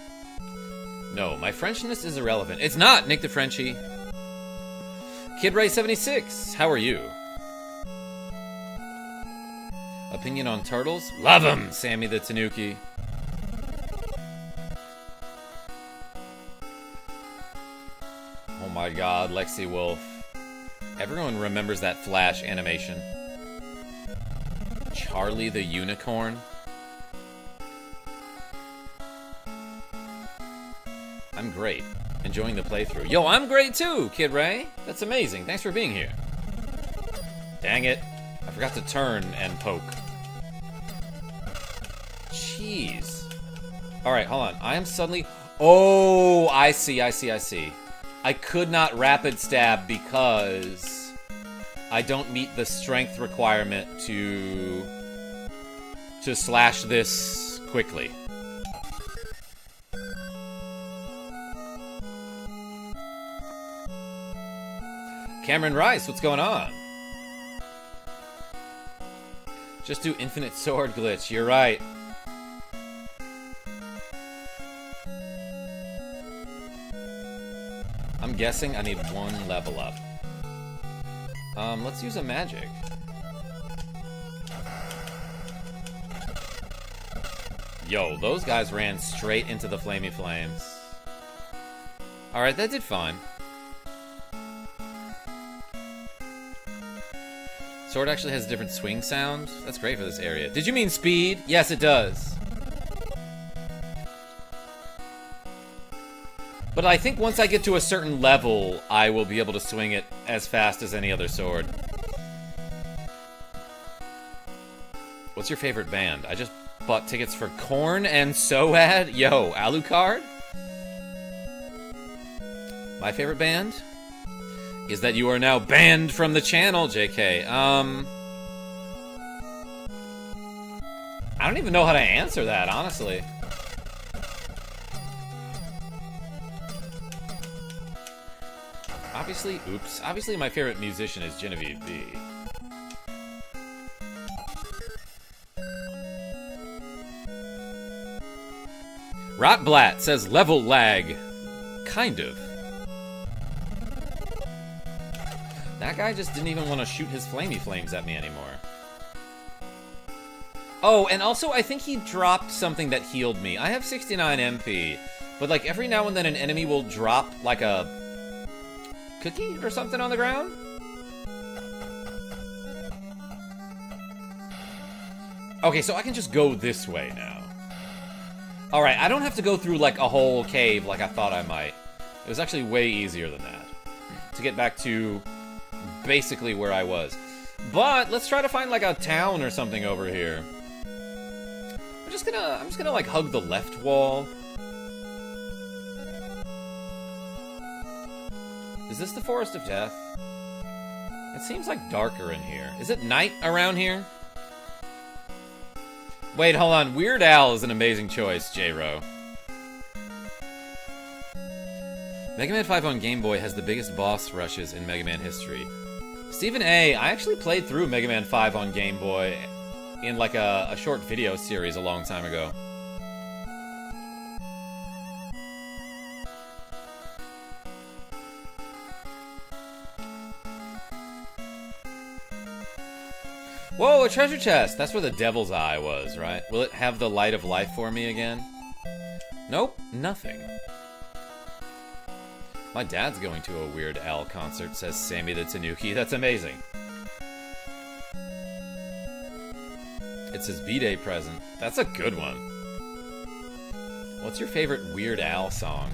No, my Frenchness is irrelevant. It's not, Nick the Frenchie. Kid Ray 76, how are you? Opinion on turtles? Love 'em, Sammy the Tanuki. Oh my god, Lexi Wolf. Everyone remembers that Flash animation. Charlie the Unicorn. I'm great. Enjoying the playthrough. Yo, I'm great too, Kid Ray. That's amazing. Thanks for being here. Dang it. I forgot to turn and poke. Jeez. Alright, hold on. I am suddenly... Oh, I see. I could not rapid stab because I don't meet the strength requirement to slash this quickly. Cameron Rice, what's going on? Just do infinite sword glitch, you're right. I'm guessing I need one level up. Let's use a magic. Yo, those guys ran straight into the flamey flames. Alright, that did fine. Sword actually has a different swing sound. That's great for this area. Did you mean speed? Yes, it does. But I think once I get to a certain level, I will be able to swing it as fast as any other sword. What's your favorite band? I just bought tickets for Korn and Soad. Yo, Alucard? My favorite band is that you are now banned from the channel, JK. I don't even know how to answer that, honestly. Obviously my favorite musician is Genevieve B. Rotblat says level lag. Kind of. That guy just didn't even want to shoot his flamey flames at me anymore. Oh, and also I think he dropped something that healed me. I have 69 MP, But, like, every now and then an enemy will drop, like, a cookie or something on the ground. Okay, so I can just go this way now. Alright, I don't have to go through, like, a whole cave like I thought I might. It was actually way easier than that. To get back to basically where I was. But, let's try to find, like, a town or something over here. I'm just gonna, like, hug the left wall. Is this the Forest of Death? It seems like darker in here. Is it night around here? Wait, hold on. Weird Al is an amazing choice, J-Ro. Mega Man 5 on Game Boy has the biggest boss rushes in Mega Man history. Stephen A., I actually played through Mega Man 5 on Game Boy in like a short video series a long time ago. Whoa, a treasure chest! That's where the devil's eye was, right? Will it have the light of life for me again? Nope, nothing. My dad's going to a Weird Al concert, says Sammy the Tanuki. That's amazing. It's his B-Day present. That's a good one. What's your favorite Weird Al song?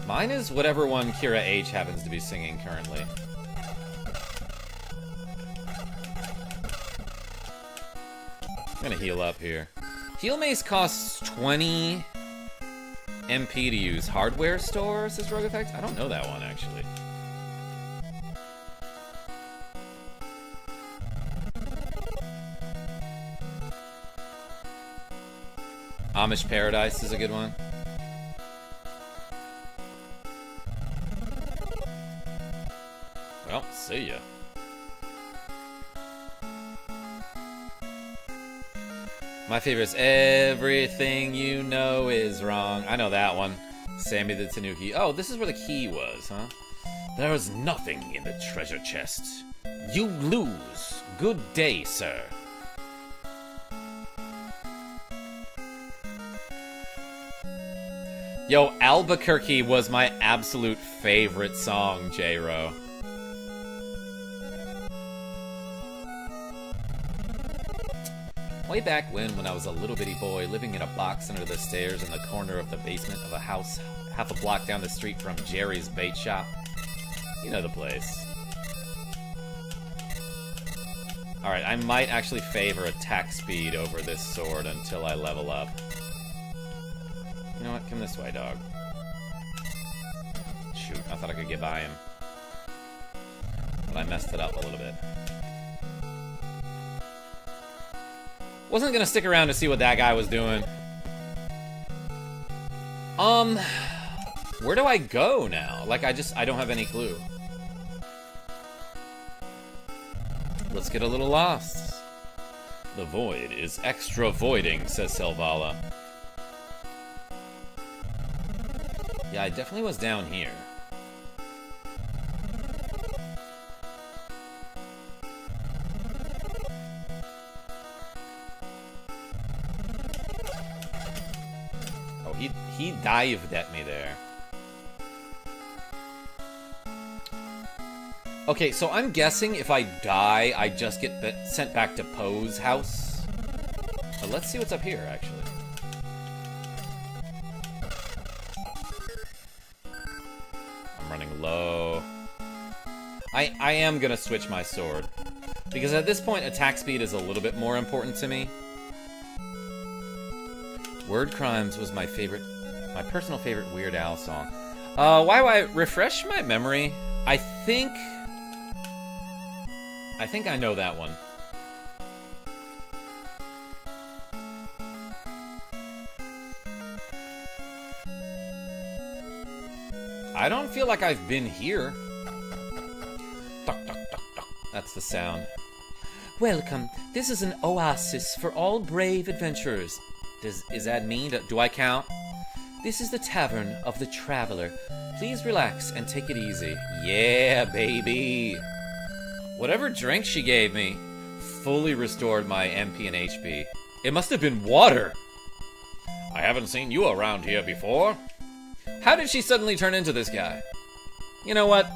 Mine is whatever one Kira H happens to be singing currently. I'm gonna heal up here. Heal mace costs 20 MP to use. Hardware store, says Rogue Effect? I don't know that one, actually. Amish Paradise is a good one. Well, see ya. My favorite is Everything You Know Is Wrong. I know that one. Sammy the Tanuki. Oh, this is where the key was, huh? There is nothing in the treasure chest. You lose. Good day, sir. Yo, Albuquerque was my absolute favorite song, J-Ro. Way back when I was a little bitty boy living in a box under the stairs in the corner of the basement of a house half a block down the street from Jerry's bait shop. You know the place. Alright, I might actually favor attack speed over this sword until I level up. You know what? Come this way, dog. Shoot, I thought I could get by him. But I messed it up a little bit. Wasn't gonna stick around to see what that guy was doing. Where do I go now? Like, I don't have any clue. Let's get a little lost. The void is extra voiding, says Selvala. Yeah, I definitely was down here. Oh, he dived at me there. Okay, so I'm guessing if I die, I just get sent back to Poe's house. But let's see what's up here, actually. I'm running low. I am gonna switch my sword. Because at this point, attack speed is a little bit more important to me. Word Crimes was my personal favorite Weird Al song. Why do I refresh my memory? I think I know that one. I don't feel like I've been here. Duck, duck, duck, duck. That's the sound. Welcome. This is an oasis for all brave adventurers. Is that mean? Do I count? This is the Tavern of the Traveler. Please relax and take it easy. Yeah, baby. Whatever drink she gave me fully restored my MP and HP. It must have been water. I haven't seen you around here before. How did she suddenly turn into this guy? You know what?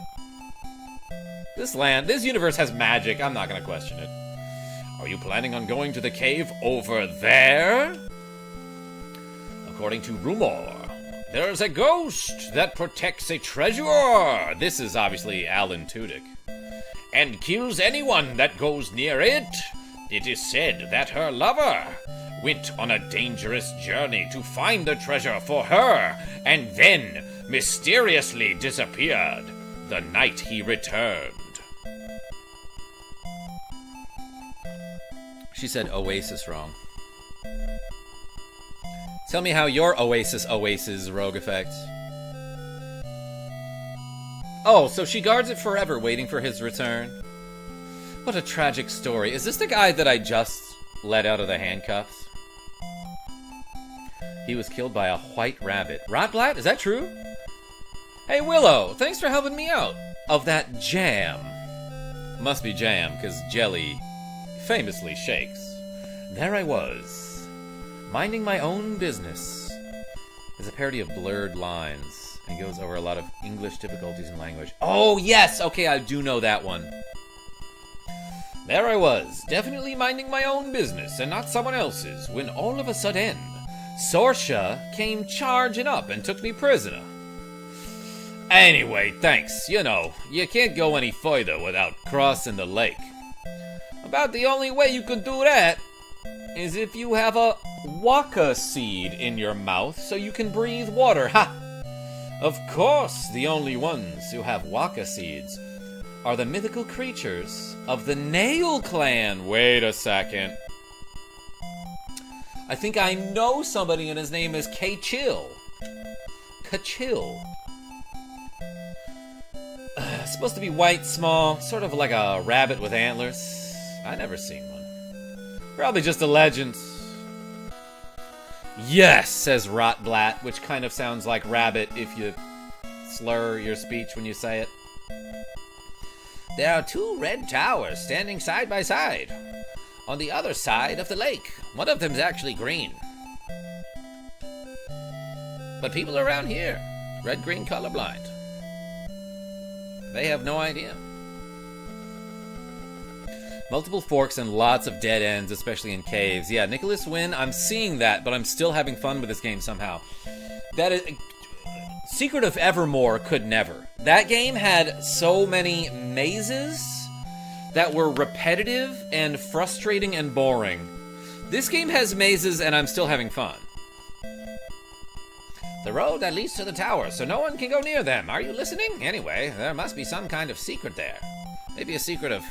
This universe has magic. I'm not gonna question it. Are you planning on going to the cave over there? According to rumor, there's a ghost that protects a treasure. This is obviously Alan Tudyk. And kills anyone that goes near it. It is said that her lover went on a dangerous journey to find the treasure for her, and then mysteriously disappeared the night he returned. She said Oasis wrong. Tell me how your Oasis rogue effect. Oh, so she guards it forever, waiting for his return. What a tragic story. Is this the guy that I just let out of the handcuffs? He was killed by a white rabbit. Rotblat, is that true? Hey, Willow, thanks for helping me out. Of that jam. Must be jam, because jelly famously shakes. There I was, minding my own business. It's a parody of Blurred Lines and goes over a lot of English difficulties in language. Oh, yes! Okay, I do know that one. There I was, definitely minding my own business and not someone else's, when all of a sudden, Sorsha came charging up and took me prisoner. Anyway, thanks. You know, you can't go any further without crossing the lake. About the only way you could do that is if you have a Waca seed in your mouth so you can breathe water. Ha! Of course, the only ones who have Waca seeds are the mythical creatures of the Nail Clan. Wait a second. I think I know somebody and his name is K-Chill. Ka-Chill. Supposed to be white, small, sort of like a rabbit with antlers. I never seen one. Probably just a legend. Yes, says Rotblat, which kind of sounds like rabbit if you slur your speech when you say it. There are two red towers standing side by side on the other side of the lake. One of them's actually green. But people around here, red-green colorblind. They have no idea. Multiple forks and lots of dead ends, especially in caves. Yeah, Nicholas Wynn, I'm seeing that, but I'm still having fun with this game somehow. That is... Secret of Evermore could never. That game had so many mazes that were repetitive and frustrating and boring. This game has mazes and I'm still having fun. The road that leads to the tower, so no one can go near them. Are you listening? Anyway, there must be some kind of secret there. Maybe a secret of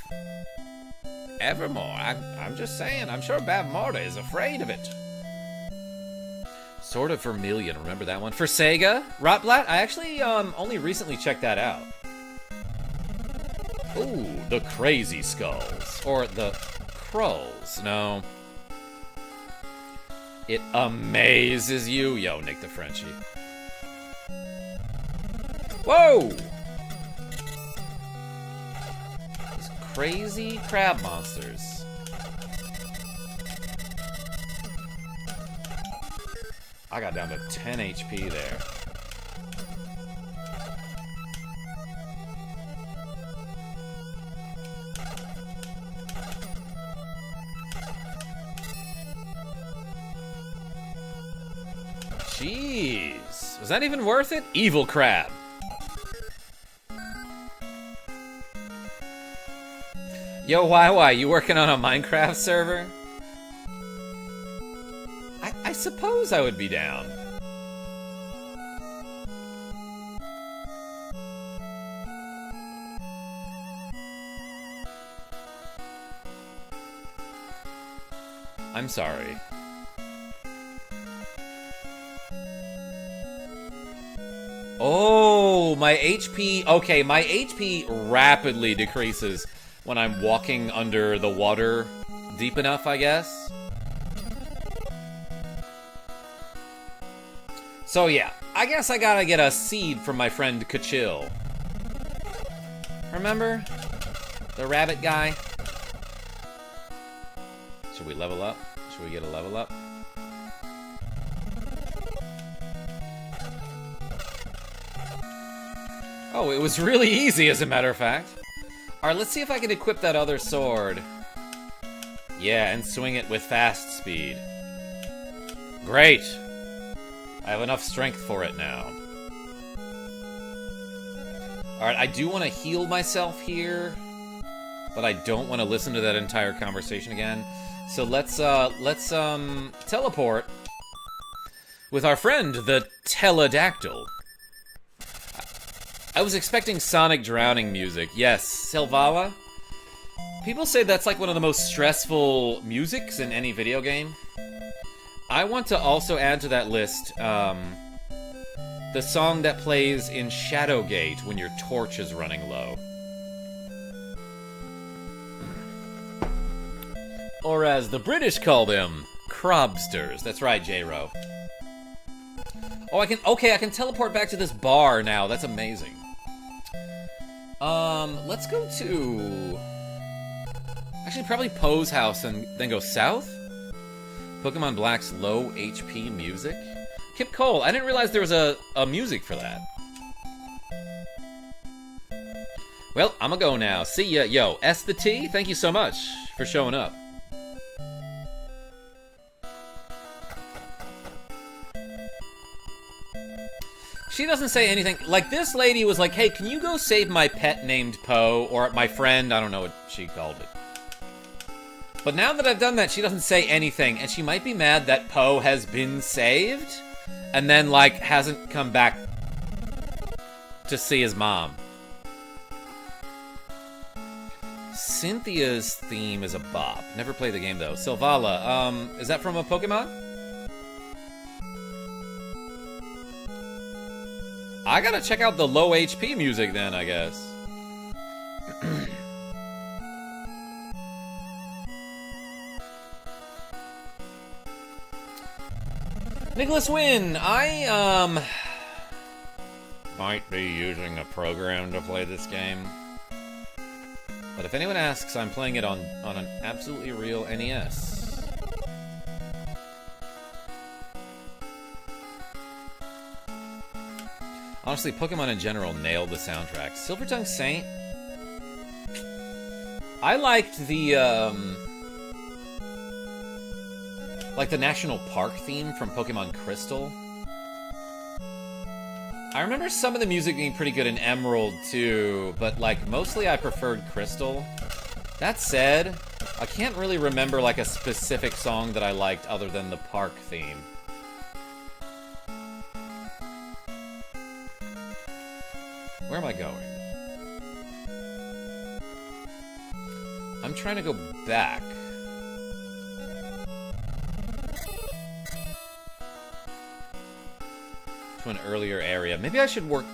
Evermore. I'm just saying, I'm sure Bab Morda is afraid of it. Sword of Vermilion, remember that one? For Sega? Rotblat? I actually only recently checked that out. Ooh, the Crazy Skulls. Or the Krulls. No. It amazes you. Yo, Nick the Frenchie. Whoa! These crazy crab monsters. I got down to 10 HP there. Jeez. Was that even worth it? Evil crab. Yo, why? You working on a Minecraft server? I suppose I would be down. I'm sorry. Oh, my HP... Okay, my HP rapidly decreases when I'm walking under the water deep enough, I guess. So yeah, I guess I gotta get a seed from my friend Kachil. Remember? The rabbit guy? Should we level up? Should we get a level up? Oh, it was really easy, as a matter of fact. Alright, let's see if I can equip that other sword. Yeah, and swing it with fast speed. Great! I have enough strength for it now. Alright, I do want to heal myself here, but I don't want to listen to that entire conversation again. So let's teleport with our friend, the Teledactyl. I was expecting Sonic drowning music. Yes, Selvala. People say that's like one of the most stressful musics in any video game. I want to also add to that list, the song that plays in Shadowgate when your torch is running low. Or as the British call them, crobsters. That's right, J-Ro. Oh, I can teleport back to this bar now. That's amazing. Let's go to... Actually, probably Poe's house and then go south? Pokemon Black's low HP music? Kip Cole, I didn't realize there was a music for that. Well, I'm gonna go now. See ya. Yo, S the T, thank you so much for showing up. She doesn't say anything. Like, this lady was like, hey, can you go save my pet named Poe? Or my friend, I don't know what she called it. But now that I've done that, she doesn't say anything. And she might be mad that Poe has been saved. And then, like, hasn't come back to see his mom. Cynthia's theme is a bop. Never played the game, though. Silvala, is that from a Pokemon? I gotta check out the low HP music then, I guess. Nicholas Wynn, I, might be using a program to play this game. But if anyone asks, I'm playing it on an absolutely real NES. Honestly, Pokemon in general nailed the soundtrack. Silvertongue Saint? I liked the, like the National Park theme from Pokemon Crystal. I remember some of the music being pretty good in Emerald, too, but, like, mostly I preferred Crystal. That said, I can't really remember, like, a specific song that I liked other than the park theme. Where am I going? I'm trying to go back. To an earlier area. Maybe I should warp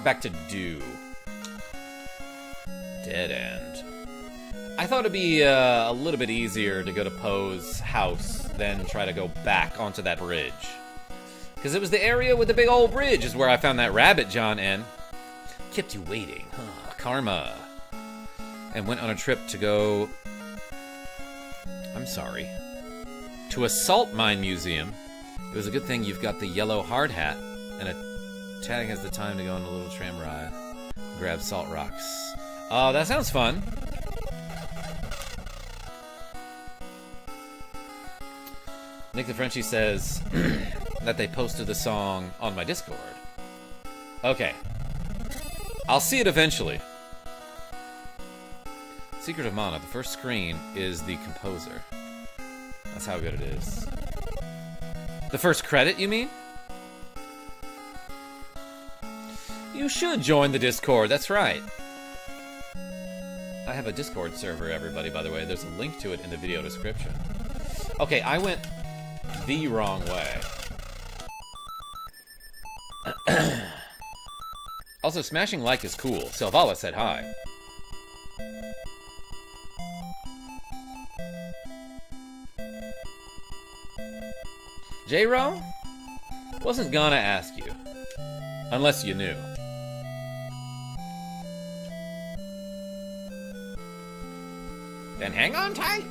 back to Dew. Dead end. I thought it'd be a little bit easier to go to Poe's house than try to go back onto that bridge. Because it was the area with the big old bridge is where I found that rabbit, John N. Kept you waiting, huh? Karma. And went on a trip to go... I'm sorry. To a salt mine museum. It was a good thing you've got the yellow hard hat. And a Tag has the time to go on a little tram ride. Grab salt rocks. Oh, that sounds fun. Nick the Frenchie says that they posted the song on my Discord. Okay. I'll see it eventually. Secret of Mana, the first screen is the composer. That's how good it is. The first credit, you mean? You should join the Discord, that's right. I have a Discord server, everybody, by the way. There's a link to it in the video description. Okay, I went the wrong way. Also, smashing like is cool. Selvala said hi. J-Ro? Wasn't gonna ask you. Unless you knew. Then hang on tight.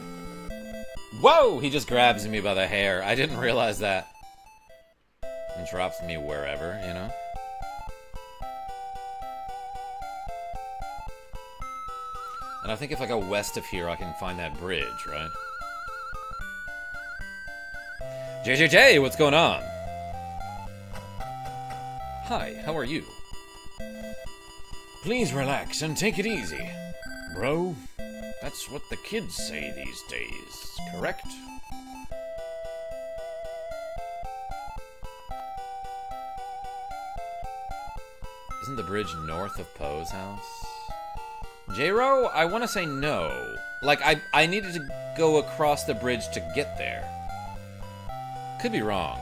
Whoa! He just grabs me by the hair. I didn't realize that. And drops me wherever, you know? And I think if I go west of here, I can find that bridge, right? JJJ, what's going on? Hi, how are you? Please relax and take it easy. Bro, that's what the kids say these days, correct? Isn't the bridge north of Poe's house? J-Ro, I want to say no. Like, I needed to go across the bridge to get there. Could be wrong.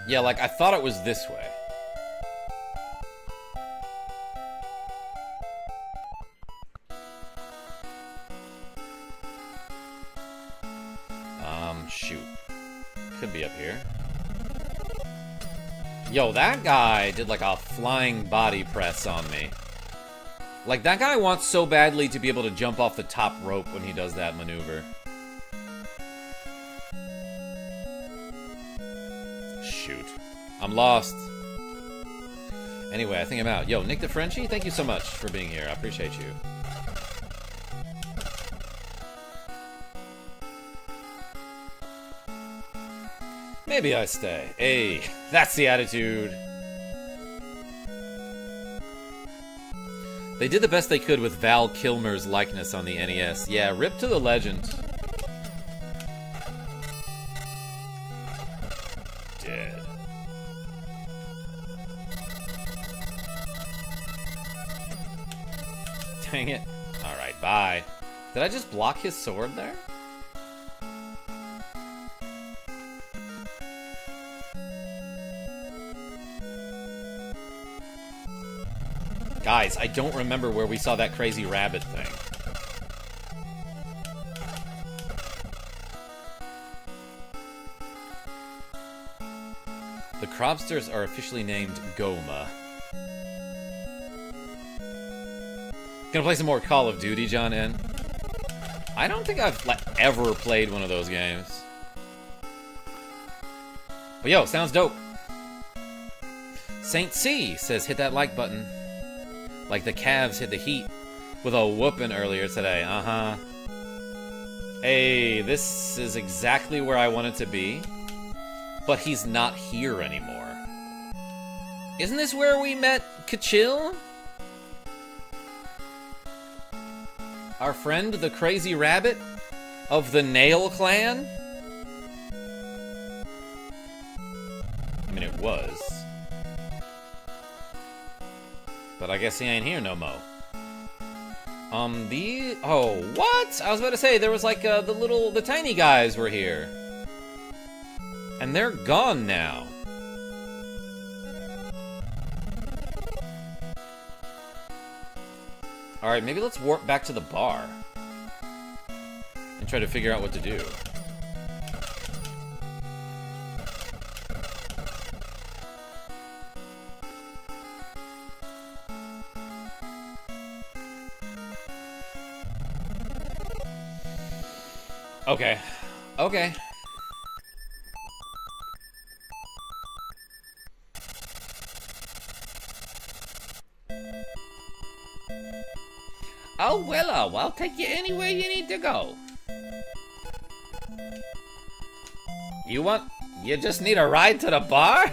Yeah, like, I thought it was this way. Shoot. Could be up here. Yo, that guy did like a flying body press on me. Like, that guy wants so badly to be able to jump off the top rope when he does that maneuver. Shoot. I'm lost. Anyway, I think I'm out. Yo, Nick the Frenchie, thank you so much for being here. I appreciate you. Maybe I stay. Hey, that's the attitude. They did the best they could with Val Kilmer's likeness on the NES. Yeah, rip to the legend. Dead. Dang it. Alright, bye. Did I just block his sword there? Guys, I don't remember where we saw that crazy rabbit thing. The Cropsters are officially named Goma. Gonna play some more Call of Duty, John N. I don't think I've ever played one of those games. But yo, sounds dope. Saint C says hit that like button. Like the Cavs hit the Heat with a whooping earlier today. Uh-huh. Hey, this is exactly where I wanted to be. But he's not here anymore. Isn't this where we met Kachil? Our friend, the crazy rabbit of the Nail Clan? I mean, it was. But I guess he ain't here no mo. Oh, what? I was about to say, there was like, the tiny guys were here. And they're gone now. Alright, maybe let's warp back to the bar. And try to figure out what to do. Okay. Okay. Oh, Willow, I'll take you anywhere you need to go. You just need a ride to the bar?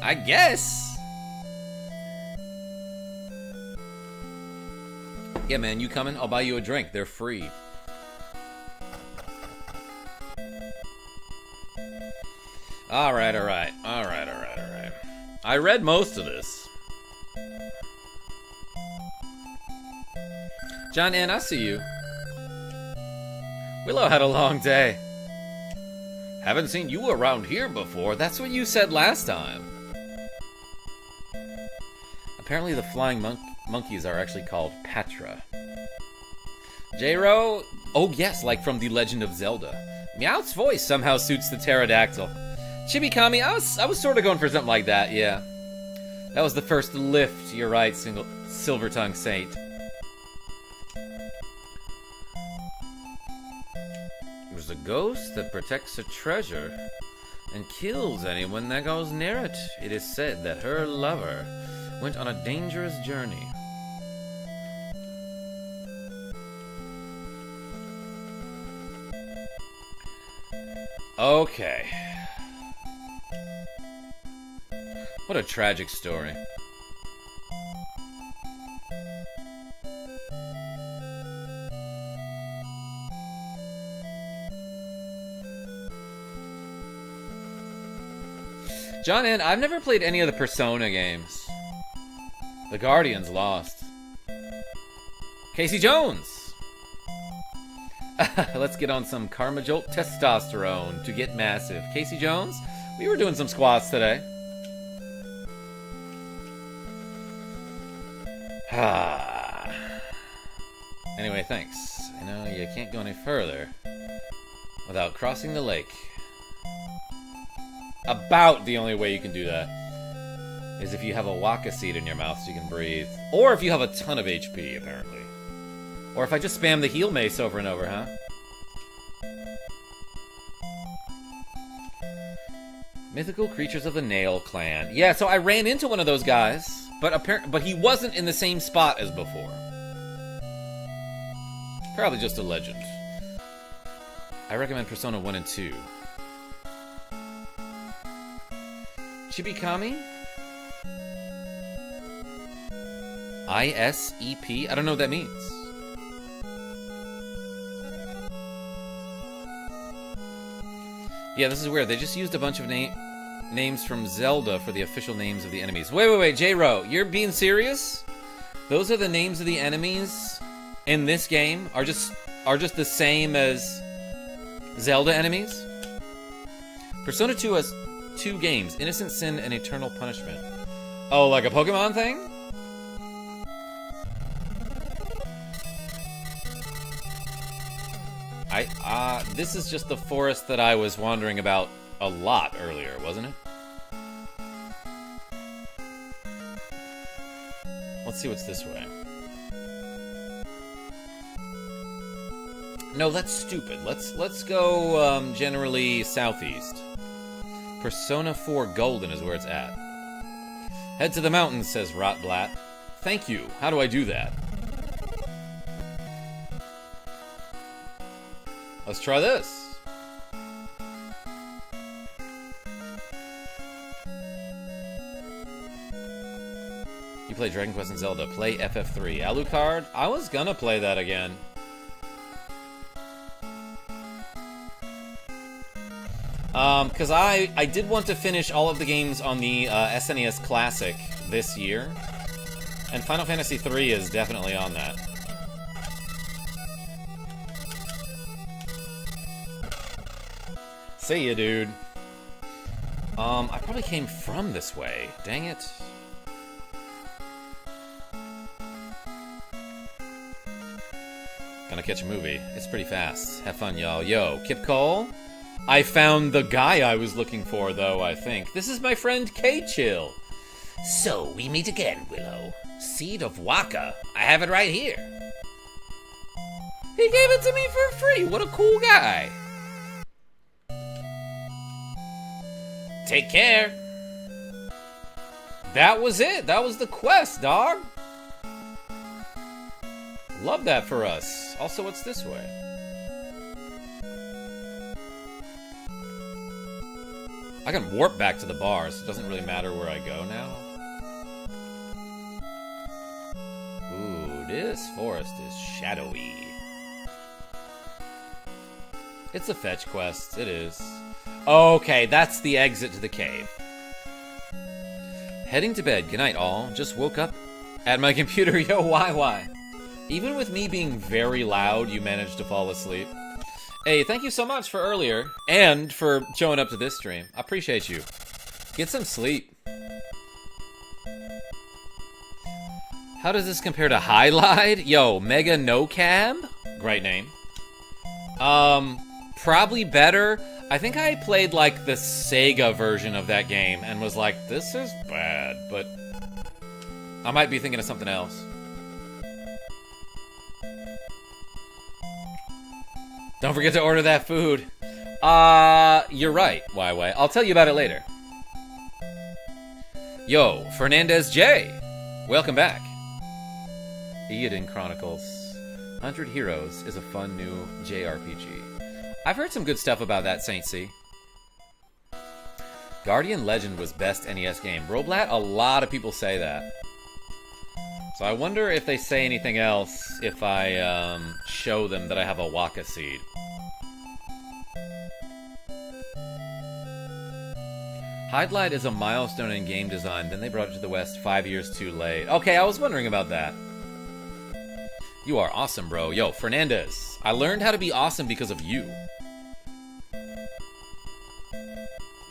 I guess. Yeah, man, you coming? I'll buy you a drink. They're free. Alright. I read most of this. John N., I see you. Willow had a long day. Haven't seen you around here before. That's what you said last time. Apparently the flying monkeys are actually called Patra. J-Ro? Oh yes, like from The Legend of Zelda. Meowth's voice somehow suits the pterodactyl. Chibikami, I was sort of going for something like that, yeah. That was the first lift, you're right, Silver-Tongue Saint. There's a ghost that protects a treasure and kills anyone that goes near it. It is said that her lover went on a dangerous journey. Okay. What a tragic story. John N., I've never played any of the Persona games. The Guardian's lost. Casey Jones! Let's get on some KarmaJolt testosterone to get massive. Casey Jones, we were doing some squats today. Anyway, thanks. You know, you can't go any further without crossing the lake. About the only way you can do that is if you have a Waca seed in your mouth so you can breathe. Or if you have a ton of HP, apparently. Or if I just spam the heal mace over and over, huh? Mythical creatures of the Nail Clan. Yeah, so I ran into one of those guys, but he wasn't in the same spot as before. Probably just a legend. I recommend Persona 1 and 2. Chibikami? ISEP? I don't know what that means. Yeah, this is weird. They just used a bunch of names from Zelda for the official names of the enemies. Wait, J-Ro, you're being serious? Those are the names of the enemies in this game? Are just the same as Zelda enemies? Persona 2 has 2 games, Innocent Sin and Eternal Punishment. Oh, like a Pokemon thing? This is just the forest that I was wandering about a lot earlier, wasn't it? Let's see what's this way. No, that's stupid. Let's go generally southeast. Persona 4 Golden is where it's at. Head to the mountains, says Rotblat. Thank you. How do I do that? Let's try this. You play Dragon Quest and Zelda. Play FF3. Alucard? I was gonna play that again. Because I did want to finish all of the games on the SNES Classic this year. And Final Fantasy III is definitely on that. See ya, dude. I probably came from this way. Dang it. Gonna catch a movie. It's pretty fast. Have fun, y'all. Yo, Kip Cole? I found the guy I was looking for, though, I think. This is my friend K-Chill. So, we meet again, Willow. Seed of Waca. I have it right here. He gave it to me for free. What a cool guy. Take care. That was it. That was the quest, dog. Love that for us. Also, what's this way? I can warp back to the bar, so it doesn't really matter where I go now. Ooh, this forest is shadowy. It's a fetch quest. It is. Okay, that's the exit to the cave. Heading to bed. Good night, all. Just woke up at my computer. Yo, why? Even with me being very loud, you managed to fall asleep. Hey, thank you so much for earlier, and for showing up to this stream. I appreciate you. Get some sleep. How does this compare to Highlight? Yo, Mega No Cab? Great name. Probably better. I think I played, like, the Sega version of that game and was like, this is bad, but I might be thinking of something else. Don't forget to order that food. You're right, Wai. I'll tell you about it later. Yo, Fernandez J. Welcome back. Eiyuden Chronicles. 100 Heroes is a fun new JRPG. I've heard some good stuff about that, Saint C. Guardian Legend was best NES game. Roblat, a lot of people say that. So I wonder if they say anything else if I show them that I have a Waca seed. Hydlite is a milestone in game design, then they brought it to the West 5 years too late. Okay, I was wondering about that. You are awesome, bro. Yo, Fernandez, I learned how to be awesome because of you.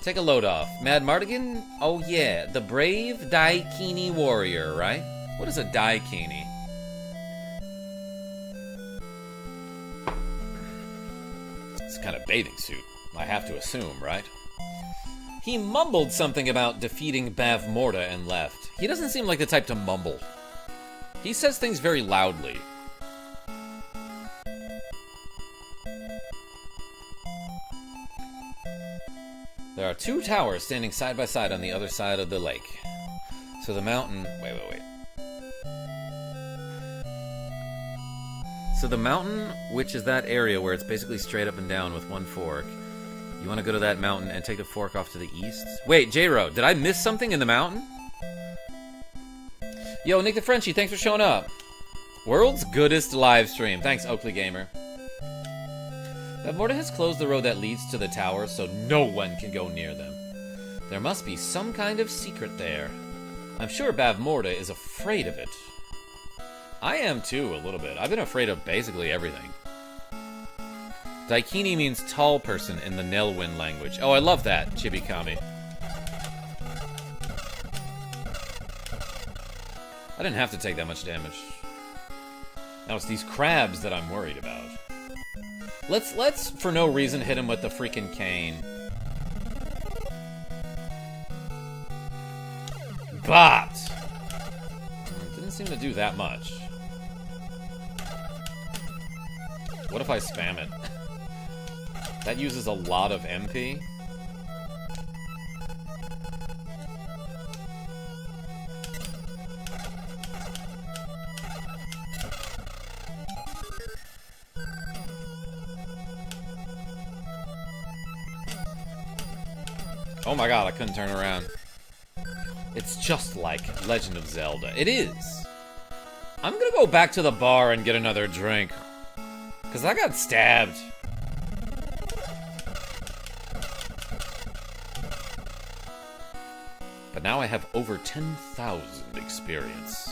Take a load off. Mad Mardigan? Oh yeah, the brave Daikini warrior, right? What is a Daikini? It's kind of bathing suit, I have to assume, right? He mumbled something about defeating Bavmorda and left. He doesn't seem like the type to mumble. He says things very loudly. There are 2 towers standing side by side on the other side of the lake. So the mountain... Wait. So the mountain, which is that area where it's basically straight up and down with one fork... You want to go to that mountain and take the fork off to the east? Wait, J-Ro, did I miss something in the mountain? Yo, Nick the Frenchie, thanks for showing up. World's goodest live stream. Thanks, Oakley Gamer. Bavmorda has closed the road that leads to the tower, so no one can go near them. There must be some kind of secret there. I'm sure Bavmorda is afraid of it. I am too, a little bit. I've been afraid of basically everything. Daikini means tall person in the Nelwyn language. Oh, I love that, Chibikami. I didn't have to take that much damage. Now it's these crabs that I'm worried about. Let's for no reason hit him with the freaking cane. But didn't seem to do that much. What if I spam it? That uses a lot of MP. Oh my god, I couldn't turn around. It's just like Legend of Zelda. It is. I'm gonna go back to the bar and get another drink. Because I got stabbed. But now I have over 10,000 experience.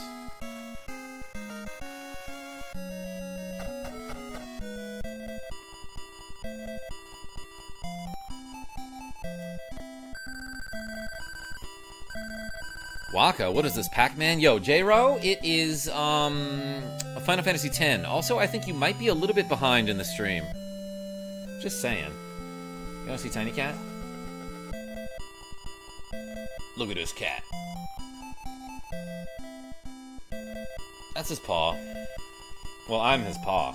Waca, what is this, Pac-Man? Yo, J-Ro, it is, a Final Fantasy X. Also, I think you might be a little bit behind in the stream. Just saying. You wanna see Tiny Cat? Look at this cat. That's his paw. Well, I'm his paw.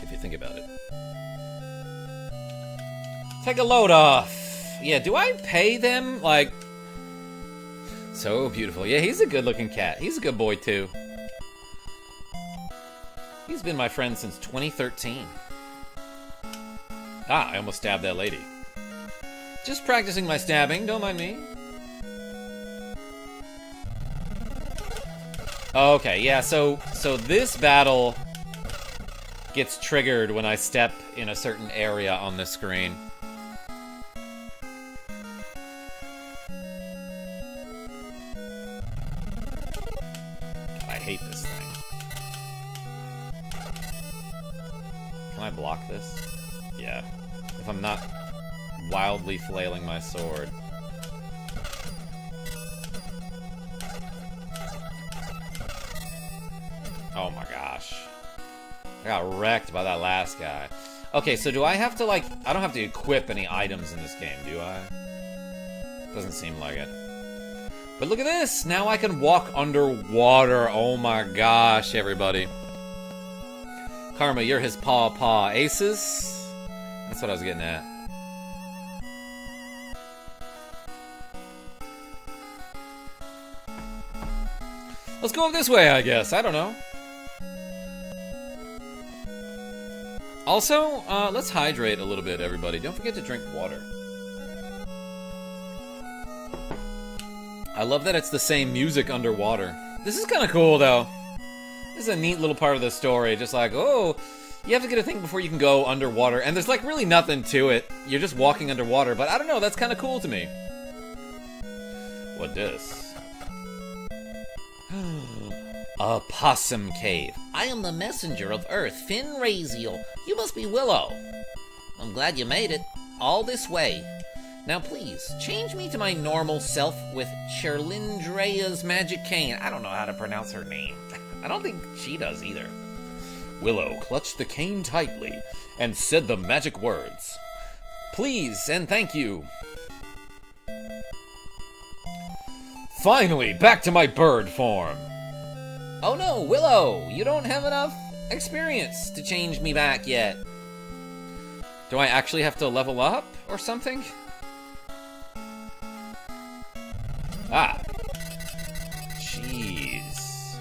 If you think about it. Take a load off. Yeah, do I pay them? Like... So beautiful. Yeah, he's a good-looking cat. He's a good boy, too. He's been my friend since 2013. Ah, I almost stabbed that lady. Just practicing my stabbing, don't mind me. Okay, yeah, so this battle gets triggered when I step in a certain area on the screen. I hate this thing. Can I block this? Yeah. If I'm not wildly flailing my sword. Oh my gosh. I got wrecked by that last guy. Okay, so do I have to, like... I don't have to equip any items in this game, do I? Doesn't seem like it. But look at this! Now I can walk underwater. Oh my gosh, everybody. Karma, you're his paw. Aces? That's what I was getting at. Let's go this way, I guess. I don't know. Also, let's hydrate a little bit, everybody. Don't forget to drink water. I love that it's the same music underwater. This is kind of cool, though. This is a neat little part of the story. Just like, oh, you have to get a thing before you can go underwater. And there's, like, really nothing to it. You're just walking underwater. But I don't know. That's kind of cool to me. What this? A possum cave. I am the messenger of Earth, FINE. You must be Willow. I'm glad you made it. All this way. Now please, change me to my normal self with Cherlindrea's magic cane. I don't know how to pronounce her name. I don't think she does either. Willow clutched the cane tightly and said the magic words. Please and thank you. Finally, back to my bird form. Oh no, Willow, you don't have enough experience to change me back yet. Do I actually have to level up or something? Ah. Jeez.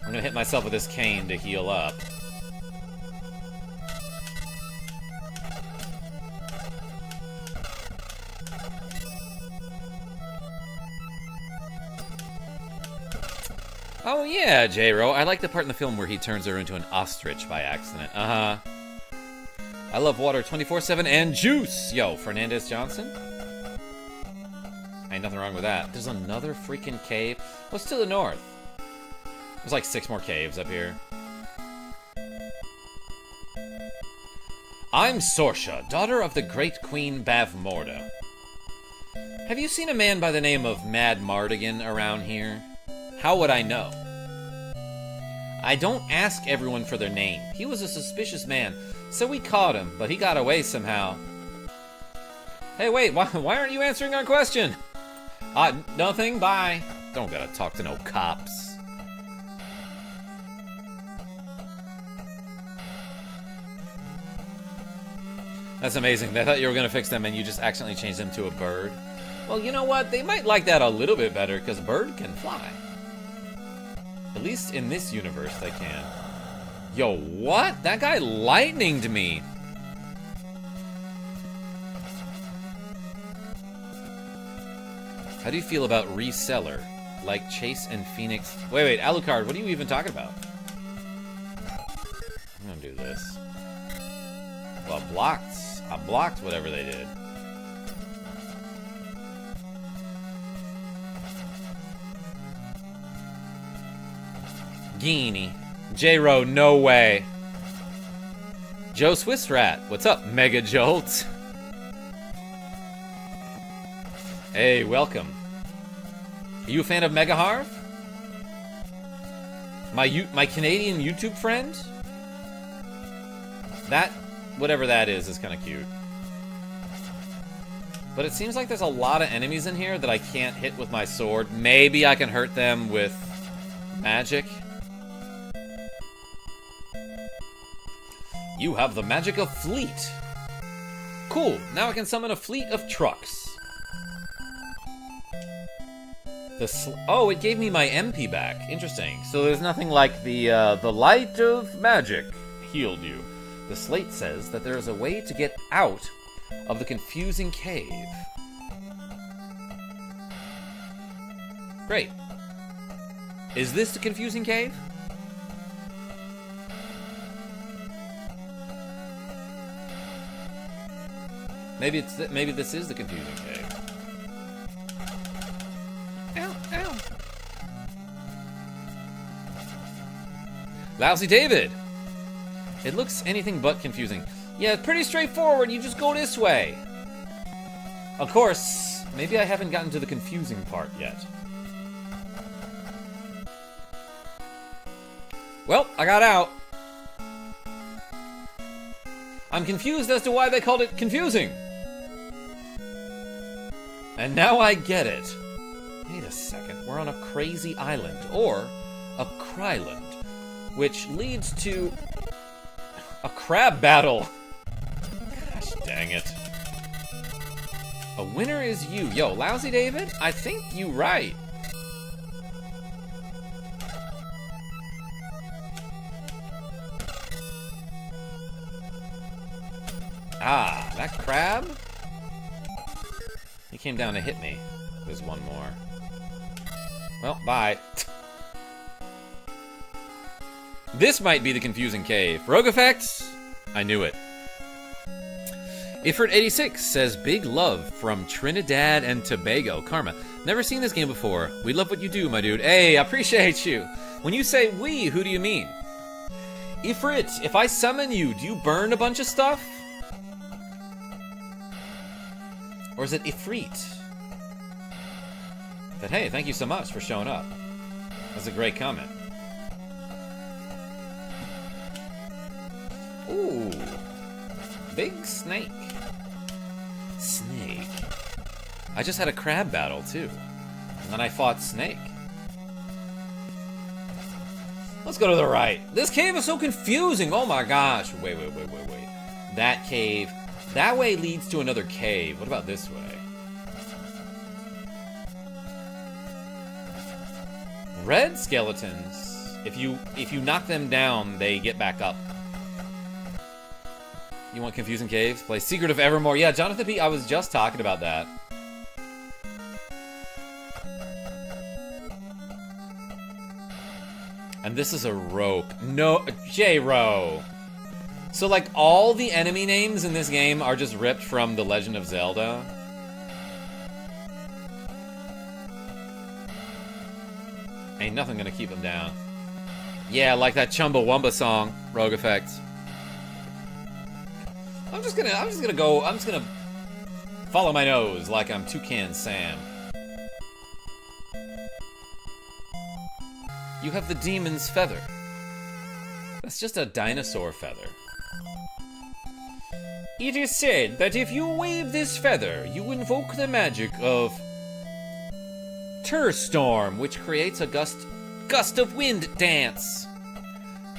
I'm gonna hit myself with this cane to heal up. Oh yeah, J-Ro. I like the part in the film where he turns her into an ostrich by accident. Uh-huh. I love water 24/7 and juice! Yo, Fernandez Johnson? Ain't nothing wrong with that. There's another freaking cave. What's to the north? There's like 6 more caves up here. I'm Sorsha, daughter of the great Queen Bavmorda. Have you seen a man by the name of Mad Mardigan around here? How would I know? I don't ask everyone for their name. He was a suspicious man, so we caught him, but he got away somehow. Hey, wait, why aren't you answering our question? Nothing, bye. Don't gotta talk to no cops. That's amazing. They thought you were gonna fix them and you just accidentally changed them to a bird. Well, you know what? They might like that a little bit better, because a bird can fly. At least in this universe they can. Yo, what? That guy lightninged me. How do you feel about reseller? Like Chase and Phoenix? Wait, Alucard, what are you even talking about? I'm gonna do this. Well, I blocked whatever they did. Geenie. J-Ro, no way. Joe Swiss Rat, what's up, Mega Jolt? Hey, welcome. Are you a fan of Mega Harv? My Canadian YouTube friend? That, whatever that is kind of cute. But it seems like there's a lot of enemies in here that I can't hit with my sword. Maybe I can hurt them with magic. You have the magic of fleet. Cool, now I can summon a fleet of trucks. Oh, it gave me my MP back. Interesting. So there's nothing like the light of magic healed you. The slate says that there is a way to get out of the confusing cave. Great. Is this the confusing cave? Maybe this is the confusing cave. Ow, ow. Lousy David. It looks anything but confusing. Yeah, it's pretty straightforward. You just go this way. Of course, maybe I haven't gotten to the confusing part yet. Well, I got out. I'm confused as to why they called it confusing. And now I get it. Wait a second, we're on a crazy island, or a Kryland, which leads to a crab battle. Dang it. A winner is you. Yo, Lousy David, I think you right. Ah, that crab? He came down to hit me. There's one more. Well, bye. This might be the confusing cave. Rogue effects? I knew it. Ifrit86 says, big love from Trinidad and Tobago. Karma, never seen this game before. We love what you do, my dude. Hey, I appreciate you. When you say we, who do you mean? Ifrit, if I summon you, do you burn a bunch of stuff? Or is it Ifrit? But hey, thank you so much for showing up. That's a great comment. Ooh. Big snake. Snake. I just had a crab battle, too. And then I fought Snake. Let's go to the right. This cave is so confusing. Oh my gosh. Wait. That cave. That way leads to another cave. What about this way? Red skeletons. If you knock them down, they get back up. You want confusing caves? Play Secret of Evermore. Yeah, Jonathan P., I was just talking about that. And this is a rope. No, J-Ro. So, like, all the enemy names in this game are just ripped from The Legend of Zelda. Ain't nothing gonna keep them down. Yeah, like that Chumbawamba song, Rogue Effects. I'm just gonna follow my nose like I'm Toucan Sam. You have the demon's feather. That's just a dinosaur feather. It is said that if you wave this feather, you invoke the magic of Turstorm, which creates a gust of wind dance.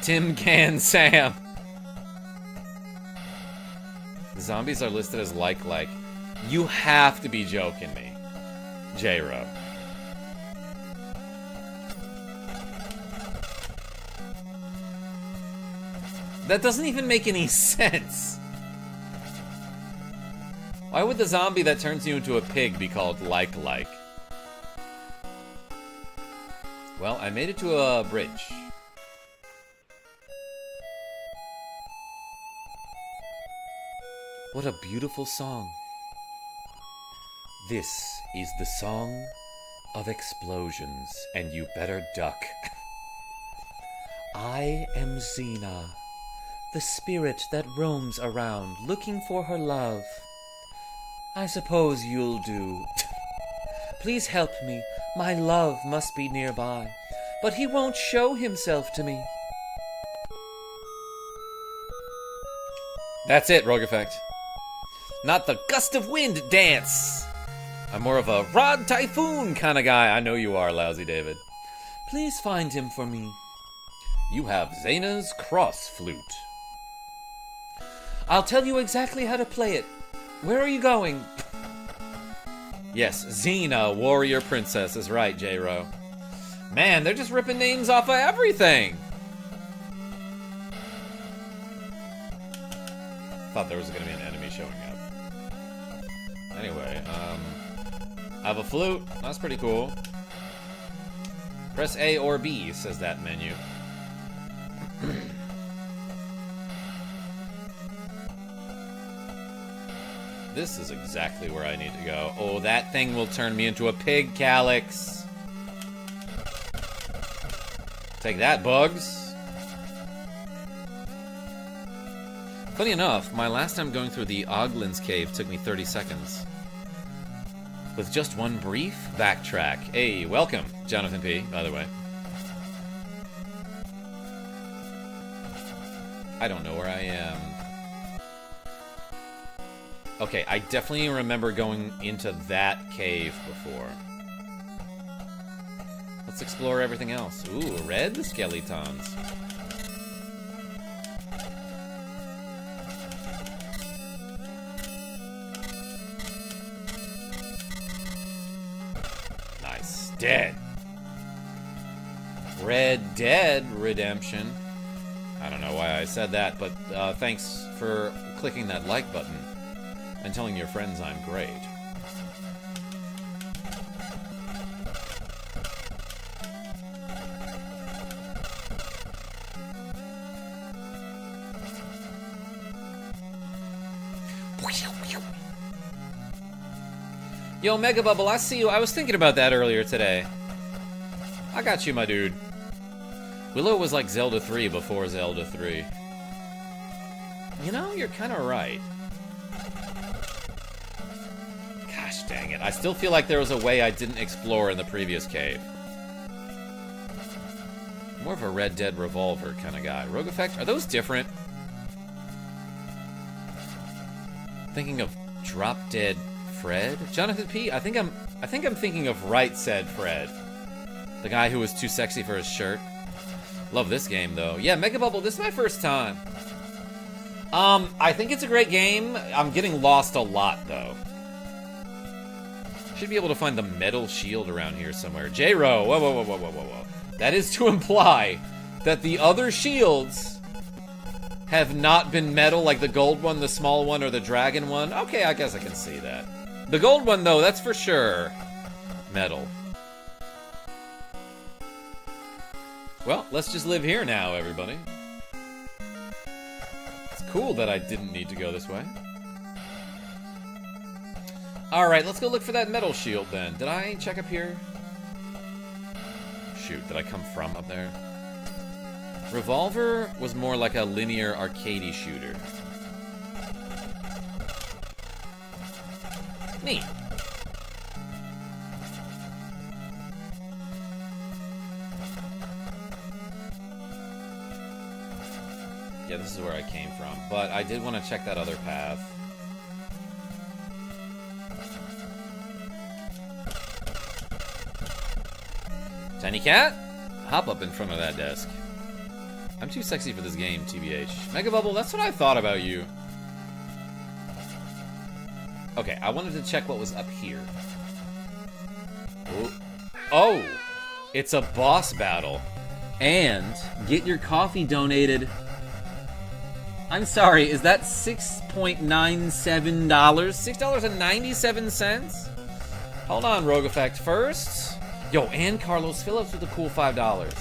Tim Can Sam. The zombies are listed as like. You have to be joking me, J-Ro. That doesn't even make any sense. Why would the zombie that turns you into a pig be called like? Well, I made it to a bridge. What a beautiful song. This is the song of explosions, and you better duck. I am Xena, the spirit that roams around looking for her love. I suppose you'll do. Please help me. My love must be nearby, but he won't show himself to me. That's it, Rogue Effect. Not the gust of wind dance. I'm more of a Rod Typhoon kind of guy. I know you are, Lousy David. Please find him for me. You have Xena's cross flute. I'll tell you exactly how to play it. Where are you going? Yes, Xena, warrior princess, is right, J-Ro. Man, they're just ripping names off of everything. Thought there was going to be an enemy showing up. Anyway, I have a flute. That's pretty cool. Press A or B, says that menu. This is exactly where I need to go. Oh, that thing will turn me into a pig, Calyx. Take that, bugs. Funny enough, my last time going through the Oglin's cave took me 30 seconds. With just one brief backtrack. Hey, welcome, Jonathan P., by the way. I don't know where I am. Okay, I definitely remember going into that cave before. Let's explore everything else. Ooh, red skeletons. Dead. Red Dead Redemption. I don't know why I said that, but thanks for clicking that like button and telling your friends I'm great. Yo, Mega Bubble, I see you. I was thinking about that earlier today. I got you, my dude. Willow was like Zelda 3 before Zelda 3. You know, you're kind of right. Gosh dang it. I still feel like there was a way I didn't explore in the previous cave. More of a Red Dead Revolver kind of guy. Rogue Effect, are those different? Thinking of Drop Dead Fred? Jonathan P? I think I'm thinking of Right Said Fred. The guy who was too sexy for his shirt. Love this game, though. Yeah, Mega Bubble, this is my first time. I think it's a great game. I'm getting lost a lot, though. Should be able to find the metal shield around here somewhere. J-Ro, whoa, whoa, whoa, whoa, whoa, whoa, whoa. That is to imply that the other shields have not been metal, like the gold one, the small one, or the dragon one. Okay, I guess I can see that. The gold one, though, that's for sure metal. Well, let's just live here now, everybody. It's cool that I didn't need to go this way. Alright, let's go look for that metal shield, then. Did I check up here? Shoot, did I come from up there? Revolver was more like a linear arcadey shooter. Neat. Yeah, this is where I came from, but I did want to check that other path. Tiny cat? Hop up in front of that desk. I'm too sexy for this game, TBH. Mega Bubble, that's what I thought about you. Okay, I wanted to check what was up here. Oh! It's a boss battle. And get your coffee donated. I'm sorry, is that $6.97? $6.97? Hold on, Rogue Effect. First... Yo, and Carlos Phillips with a cool $5.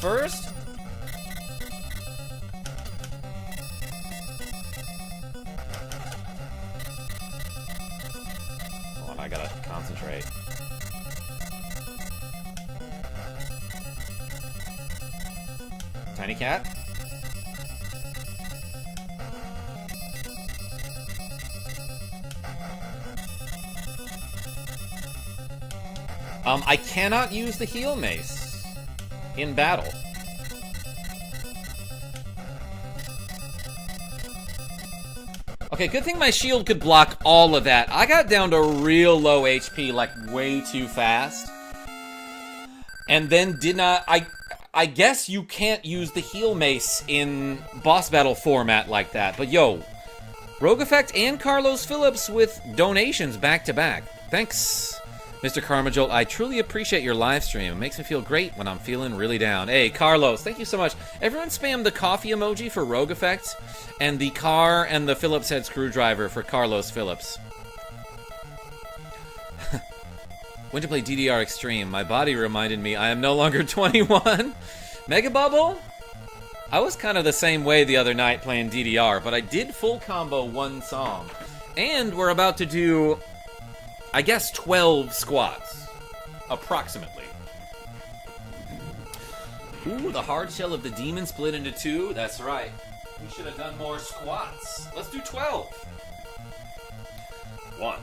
First... Hold on, I gotta concentrate. Tiny cat? I cannot use the heal mace in battle. Okay, good thing my shield could block all of that. I got down to real low HP, like, way too fast. And then did not... I guess you can't use the heal mace in boss battle format like that. But yo, Rogue Effect and Carlos Phillips with donations back to back. Thanks, Mr. KarmaJolt. I truly appreciate your live stream. It makes me feel great when I'm feeling really down. Hey, Carlos, thank you so much. Everyone spam the coffee emoji for Rogue Effect and the car and the Phillips head screwdriver for Carlos Phillips. Went to play DDR Extreme. My body reminded me I am no longer 21. Mega Bubble? I was kind of the same way the other night playing DDR, but I did full combo one song. And we're about to do, I guess, 12 squats. Approximately. Ooh, the hard shell of the demon split into two. That's right. We should have done more squats. Let's do 12. 1,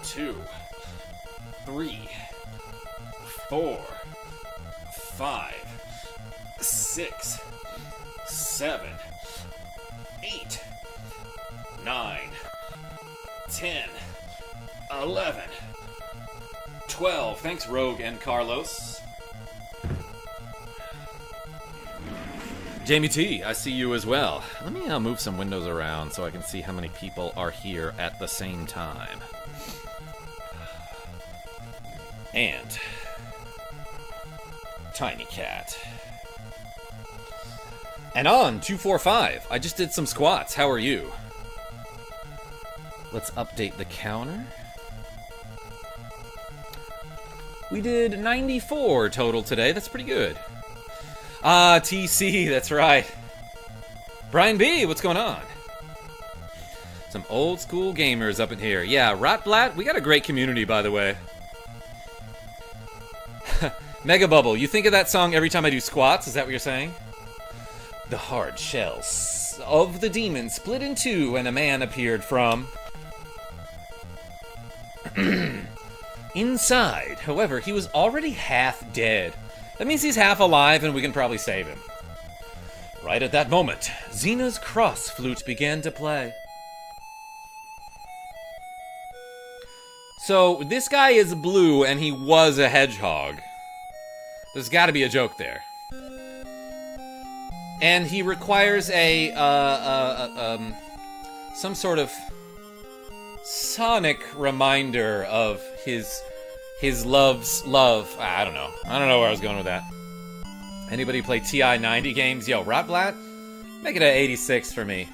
2, 3, 4, 5, 6, 7, 8, 9, 10, 11, 12. Thanks, Rogue and Carlos. Jamie T, I see you as well. Let me move some windows around so I can see how many people are here at the same time. And Tiny Cat. And on 245. I just did some squats. How are you? Let's update the counter. We did 94 total today. That's pretty good. Ah, TC, that's right. Brian B, what's going on? Some old school gamers up in here. Yeah, Rotblat, we got a great community, by the way. Mega Bubble, you think of that song every time I do squats? Is that what you're saying? The hard shells of the demon split in two and a man appeared from inside. However, he was already half dead. That means he's half alive and we can probably save him. Right at that moment, Xena's cross flute began to play. So, this guy is blue and he was a hedgehog. There's gotta be a joke there. And he requires some sort of sonic reminder of his love's love. I don't know. I don't know where I was going with that. Anybody play TI 90 games? Yo, Rotblat, make it an 86 for me.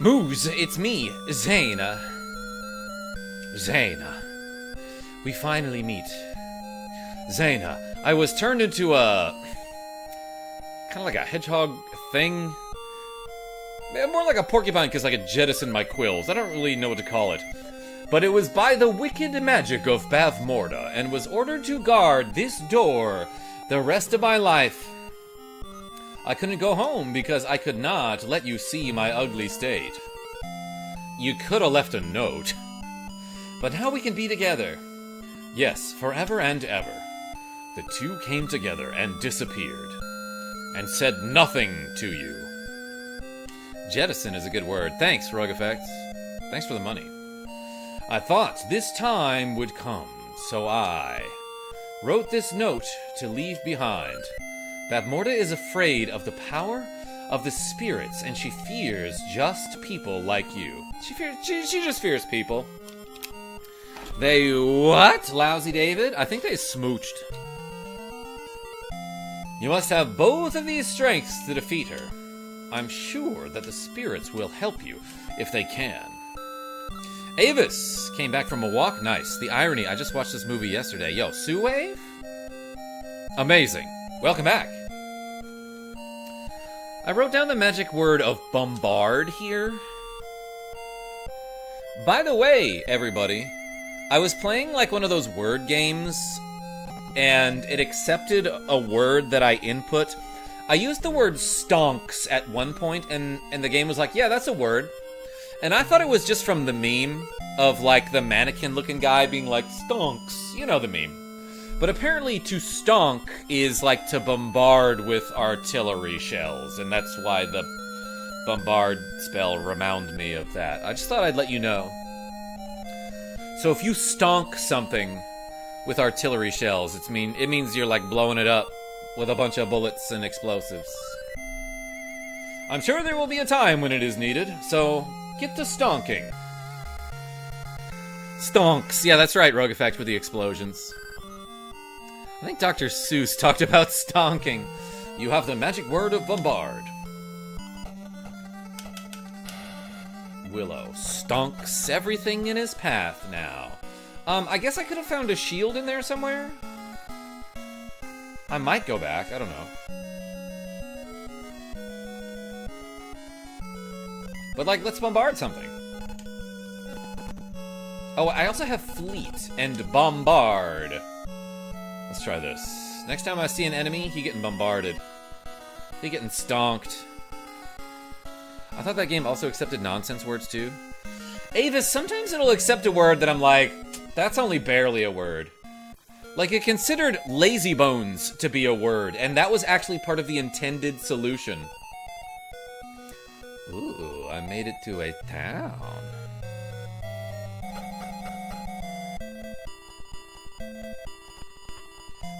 Moose, it's me, Xena. Xena. We finally meet. Xena, I was turned into a kind of like a hedgehog thing. More like a porcupine because I could jettison my quills. I don't really know what to call it. But it was by the wicked magic of Bavmorda and was ordered to guard this door the rest of my life. I couldn't go home because I could not let you see my ugly state. You could have left a note. But now we can be together. Yes, forever and ever. The two came together and disappeared. And said nothing to you. Jettison is a good word. Thanks, Rogue Effects. Thanks for the money. I thought this time would come, so I wrote this note to leave behind. Bavmorda is afraid of the power of the spirits, and she fears just people like you. She just fears people. They what? Lousy David? I think they smooched. You must have both of these strengths to defeat her. I'm sure that the spirits will help you if they can. Avis came back from a walk. Nice. The irony, I just watched this movie yesterday. Yo, Sue Wave? Amazing. Welcome back. I wrote down the magic word of bombard here. By the way, everybody, I was playing like one of those word games, and it accepted a word that I input. I used the word stonks at one point, and the game was like, yeah, that's a word. And I thought it was just from the meme of, like, the mannequin-looking guy being like, stonks. You know the meme. But apparently to stonk is, like, to bombard with artillery shells, and that's why the bombard spell reminded me of that. I just thought I'd let you know. So if you stonk something with artillery shells, it means you're, like, blowing it up with a bunch of bullets and explosives. I'm sure there will be a time when it is needed, so get to stonking. Stonks. Yeah, that's right, Rogue Effect with the explosions. I think Dr. Seuss talked about stonking. You have the magic word of bombard. Willow stonks everything in his path now. I guess I could have found a shield in there somewhere. I might go back, I don't know. But, like, let's bombard something. Oh, I also have fleet and bombard. Let's try this. Next time I see an enemy, he getting bombarded. He getting stonked. I thought that game also accepted nonsense words, too. Avis, sometimes it'll accept a word that I'm like, that's only barely a word. Like, it considered lazy bones to be a word, and that was actually part of the intended solution. Ooh, I made it to a town.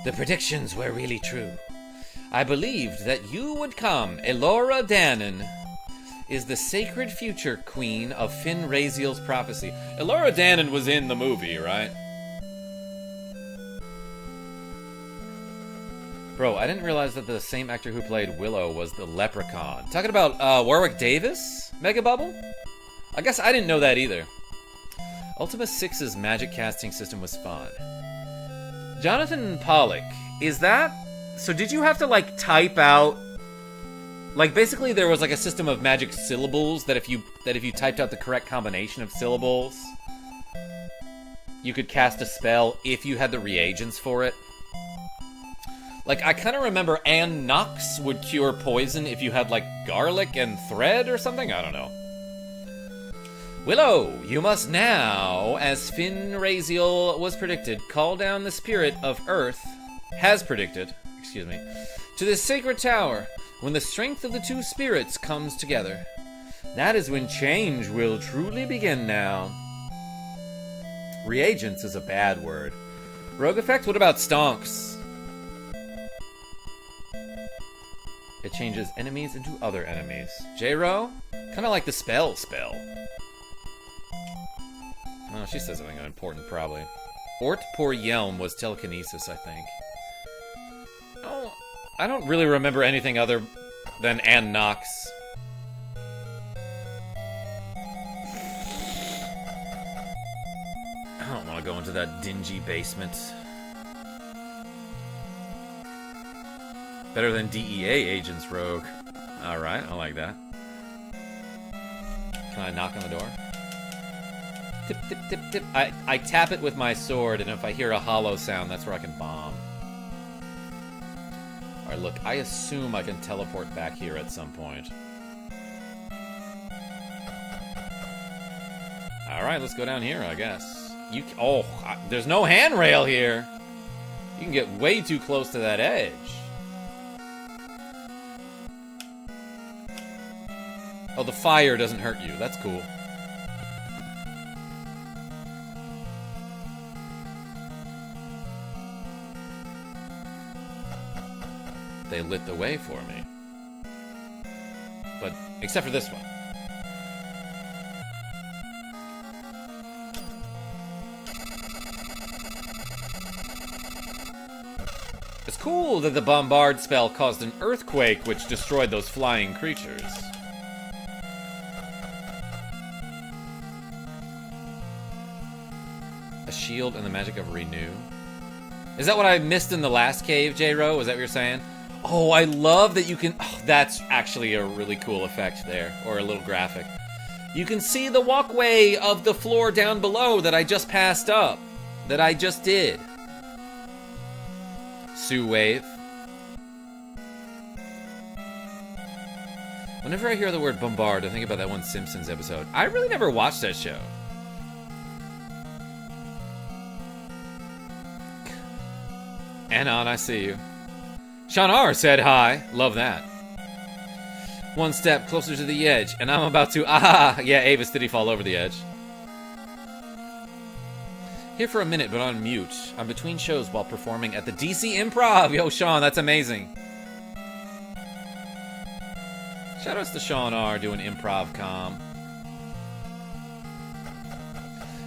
The predictions were really true. I believed that you would come. Elora Danon is the sacred future queen of Finn Raziel's prophecy. Elora Danon was in the movie, right? Bro, I didn't realize that the same actor who played Willow was the Leprechaun. Talking about Warwick Davis? Mega Bubble? I guess I didn't know that either. Ultima 6's magic casting system was fun. Jonathan Pollock, is that... So did you have to, like, type out... Like, basically there was, like, a system of magic syllables that if you typed out the correct combination of syllables, you could cast a spell if you had the reagents for it? Like, I kind of remember Ann Knox would cure poison if you had, like, garlic and thread or something? I don't know. Willow, you must now, as Finn Raziel was predicted, call down the spirit of Earth, has predicted, excuse me, to this sacred tower, when the strength of the two spirits comes together. That is when change will truly begin now. Reagents is a bad word. Rogue effect, what about stonks? It changes enemies into other enemies. J-Ro? Kinda like the spell. Oh, she says something important, probably. Ort Por Yelm was telekinesis, I think. Oh, I don't really remember anything other than Ann Knox. I don't want to go into that dingy basement. Better than DEA agents, Rogue. Alright, I like that. Can I knock on the door? Tip, tip, tip, tip. I tap it with my sword, and if I hear a hollow sound, that's where I can bomb. Alright, look, I assume I can teleport back here at some point. Alright, let's go down here, I guess. There's no handrail here! You can get way too close to that edge. Oh, the fire doesn't hurt you. That's cool. They lit the way for me. But, except for this one. It's cool that the bombard spell caused an earthquake which destroyed those flying creatures. A shield and the magic of renew. Is that what I missed in the last cave, J-Ro? Is that what you're saying? Oh, I love that you can... Oh, that's actually a really cool effect there. Or a little graphic. You can see the walkway of the floor down below that I just passed up. That I just did. Sue Wave. Whenever I hear the word bombard, I think about that one Simpsons episode. I really never watched that show. Anon, I see you. Sean R said hi. Love that. One step closer to the edge, and I'm about to... Yeah, Avis, did he fall over the edge? Here for a minute, but on mute. I'm between shows while performing at the DC Improv. Yo, Sean, that's amazing. Shoutouts to Sean R doing improv com.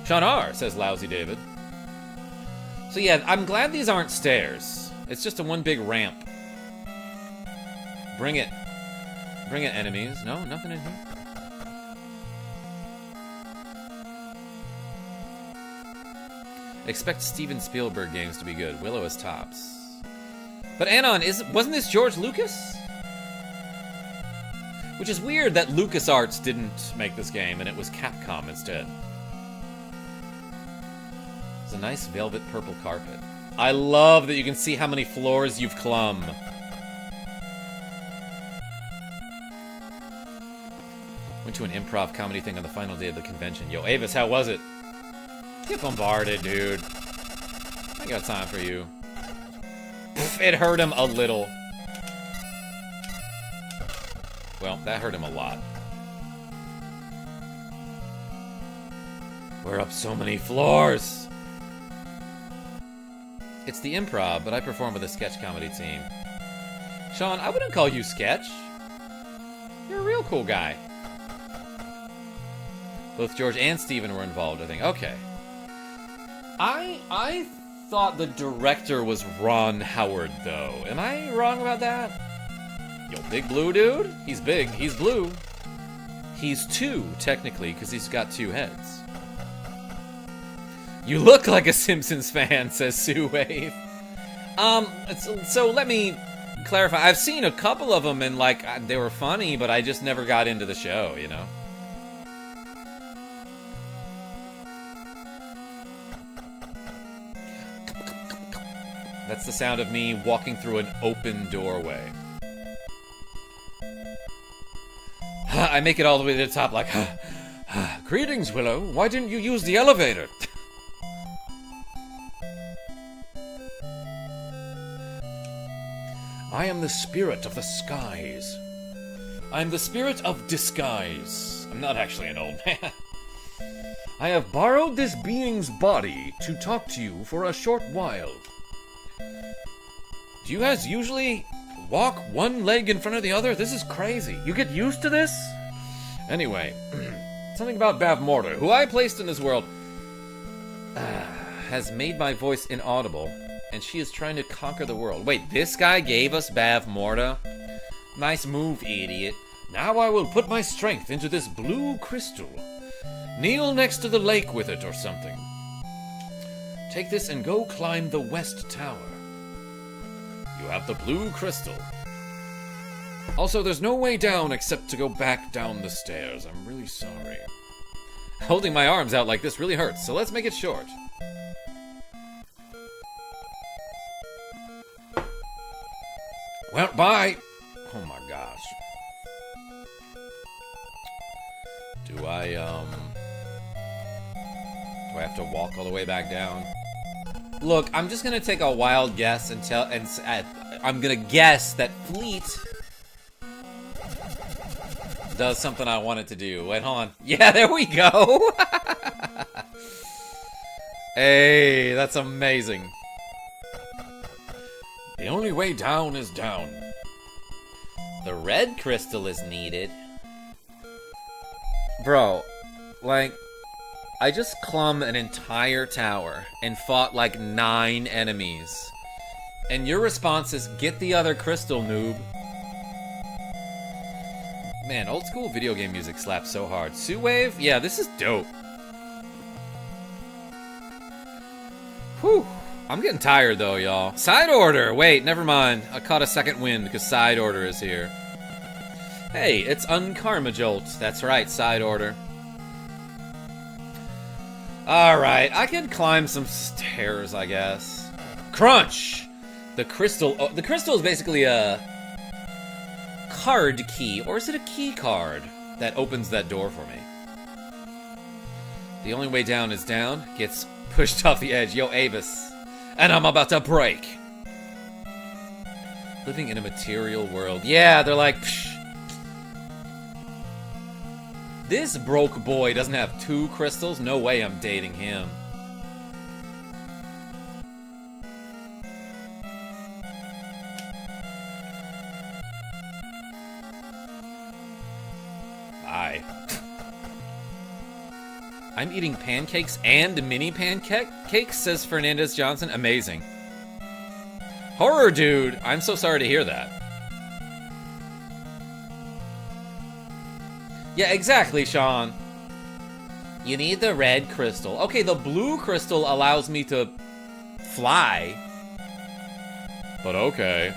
Sean R says Lousy David. So yeah, I'm glad these aren't stairs. It's just a one big ramp. Bring it. Bring it, enemies. No, nothing in here. Expect Steven Spielberg games to be good. Willow is tops. But Anon, wasn't this George Lucas? Which is weird that LucasArts didn't make this game and it was Capcom instead. It's a nice velvet purple carpet. I love that you can see how many floors you've clumb. Went to an improv comedy thing on the final day of the convention. Yo, Avis, how was it? Get bombarded, dude. I got time for you. Pff, it hurt him a little. Well, that hurt him a lot. We're up so many floors. It's the improv, but I perform with a sketch comedy team. Sean, I wouldn't call you sketch. You're a real cool guy. Both George and Steven were involved, I think. Okay. I thought the director was Ron Howard, though. Am I wrong about that? Yo, big blue dude? He's big. He's blue. He's 2, technically, because he's got 2 heads. You look like a Simpsons fan, says Sue Wave. So let me clarify. I've seen a couple of them, and, like, they were funny, but I just never got into the show, you know? That's the sound of me walking through an open doorway. I make it all the way to the top like, greetings, Willow. Why didn't you use the elevator? I am the spirit of the skies. I am the spirit of disguise. I'm not actually an old man. I have borrowed this being's body to talk to you for a short while. Do you guys usually walk one leg in front of the other? This is crazy. You get used to this? Anyway, something about Bavmorda, who I placed in this world, has made my voice inaudible, and she is trying to conquer the world. Wait, this guy gave us Bavmorda? Nice move, idiot. Now I will put my strength into this blue crystal. Kneel next to the lake with it or something. Take this and go climb the West Tower. You have the blue crystal. Also, there's no way down except to go back down the stairs. I'm really sorry. Holding my arms out like this really hurts, so let's make it short. Well, bye. Oh my gosh. Do I have to walk all the way back down? Look, I'm just gonna take a wild guess I'm gonna guess that Fleet does something I want it to do. Wait, hold on. Yeah, there we go. Hey, that's amazing. The only way down is down. The red crystal is needed. Bro, like, I just clumb an entire tower and fought like 9 enemies. And your response is, get the other crystal, noob. Man, old school video game music slaps so hard. Sue Wave? Yeah, this is dope. Whew. I'm getting tired though, y'all. Side order! Wait, never mind. I caught a second wind because side order is here. Hey, it's KarmaJolt. That's right, side order. Alright, I can climb some stairs, I guess. Crunch! The crystal is basically a card key, or is it a key card that opens that door for me? The only way down is down, gets pushed off the edge. Yo, Avis. And I'm about to break. Living in a material world. Yeah, they're like, psh. This broke boy doesn't have 2 crystals? No way I'm dating him. Bye. I'm eating pancakes and mini pancakes, says Fernandez Johnson. Amazing. Horror dude, I'm so sorry to hear that. Yeah, exactly, Sean. You need the red crystal. Okay, the blue crystal allows me to fly. But okay.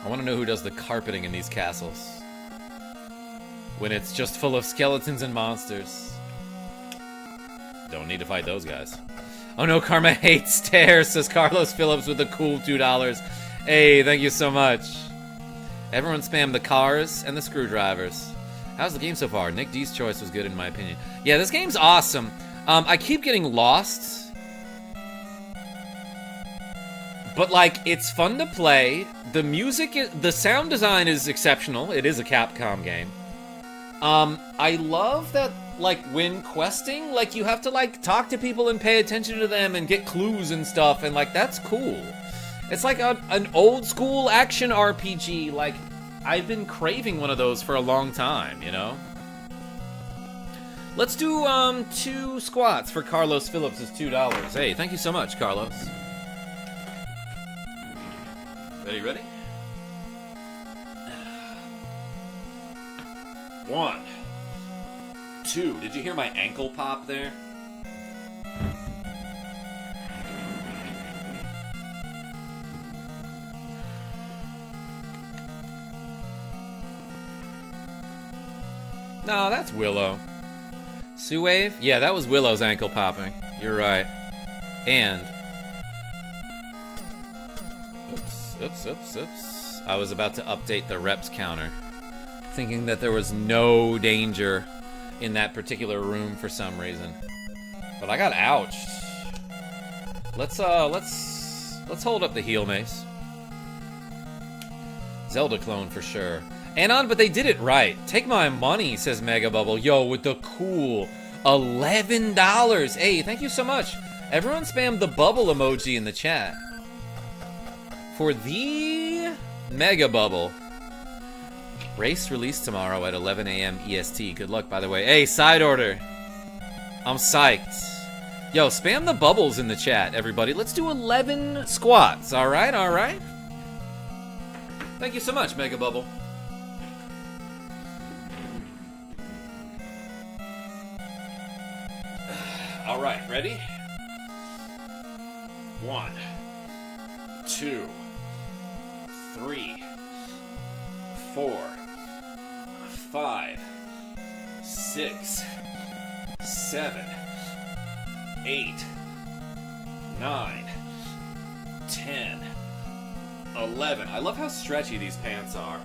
I want to know who does the carpeting in these castles. When it's just full of skeletons and monsters. Don't need to fight those guys. Oh no, Karma hates stairs, says Carlos Phillips with a cool $2. Hey, thank you so much. Everyone spam the cars and the screwdrivers. How's the game so far? Nick D's choice was good in my opinion. Yeah, this game's awesome. I keep getting lost. But, like, it's fun to play. The music, the sound design is exceptional. It is a Capcom game. I love that, like, when questing, like, you have to, like, talk to people and pay attention to them and get clues and stuff, and, like, that's cool. It's like an old-school action RPG, like, I've been craving one of those for a long time, you know? Let's do 2 squats for Carlos Phillips' $2. Hey, thank you so much, Carlos. Ready? 1, 2. Did you hear my ankle pop there? No, that's Willow. Sue Wave? Yeah, that was Willow's ankle popping. You're right. And... Oops. I was about to update the reps counter, thinking that there was no danger in that particular room for some reason. But I got ouched. Let's hold up the heal mace. Zelda clone for sure. Anon, but they did it right. Take my money, says Mega Bubble. Yo, with the cool $11. Hey, thank you so much. Everyone spam the bubble emoji in the chat. For the Mega Bubble. Race released tomorrow at 11 a.m. EST. Good luck, by the way. Hey, side order. I'm psyched. Yo, spam the bubbles in the chat, everybody. Let's do 11 squats. All right. Thank you so much, Mega Bubble. All right, ready? 1, 2, 3, 4, 5, 6, 7, 8, 9, 10, 11. I love how stretchy these pants are.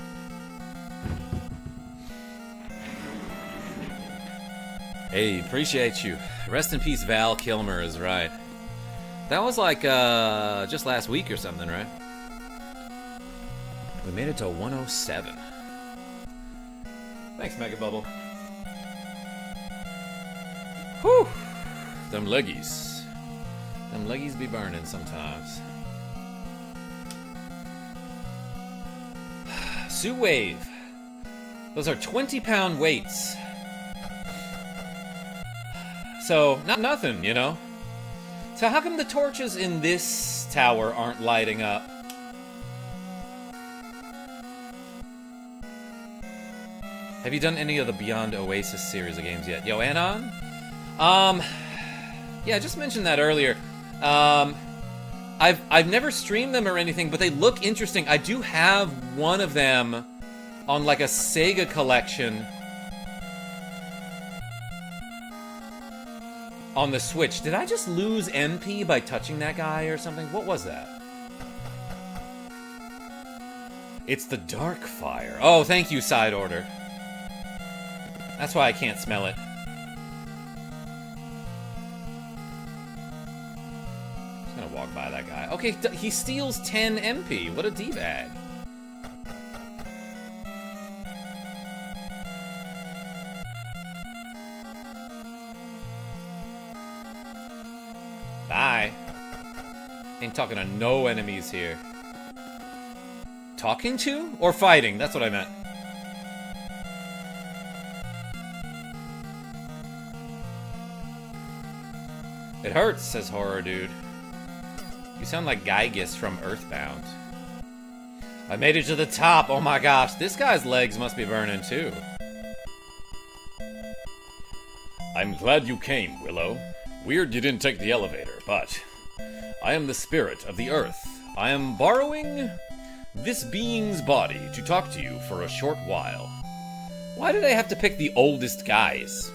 Hey, appreciate you. Rest in peace, Val Kilmer is right. That was like just last week or something, right? We made it to 107. Thanks, Mega Bubble. Whew! Them leggies. Them leggies be burning sometimes. Sue Wave. Those are 20-pound weights. So, not nothing, you know? So how come the torches in this tower aren't lighting up? Have you done any of the Beyond Oasis series of games yet? Yo, Anon? Yeah, I just mentioned that earlier. I've never streamed them or anything, but they look interesting. I do have one of them on like a Sega collection on the Switch. Did I just lose MP by touching that guy or something? What was that? It's the Dark Fire. Oh, thank you, Side Order. That's why I can't smell it. Just gonna walk by that guy. Okay, he steals 10 MP. What a D-bag. Bye. Ain't talking to no enemies here. Talking to? Or fighting? That's what I meant. It hurts, says Horror Dude. You sound like Gygus from Earthbound. I made it to the top. Oh my gosh, this guy's legs must be burning too. I'm glad you came, Willow. Weird you didn't take the elevator, but I am the spirit of the earth. I am borrowing this being's body to talk to you for a short while. Why do they have to pick the oldest guys?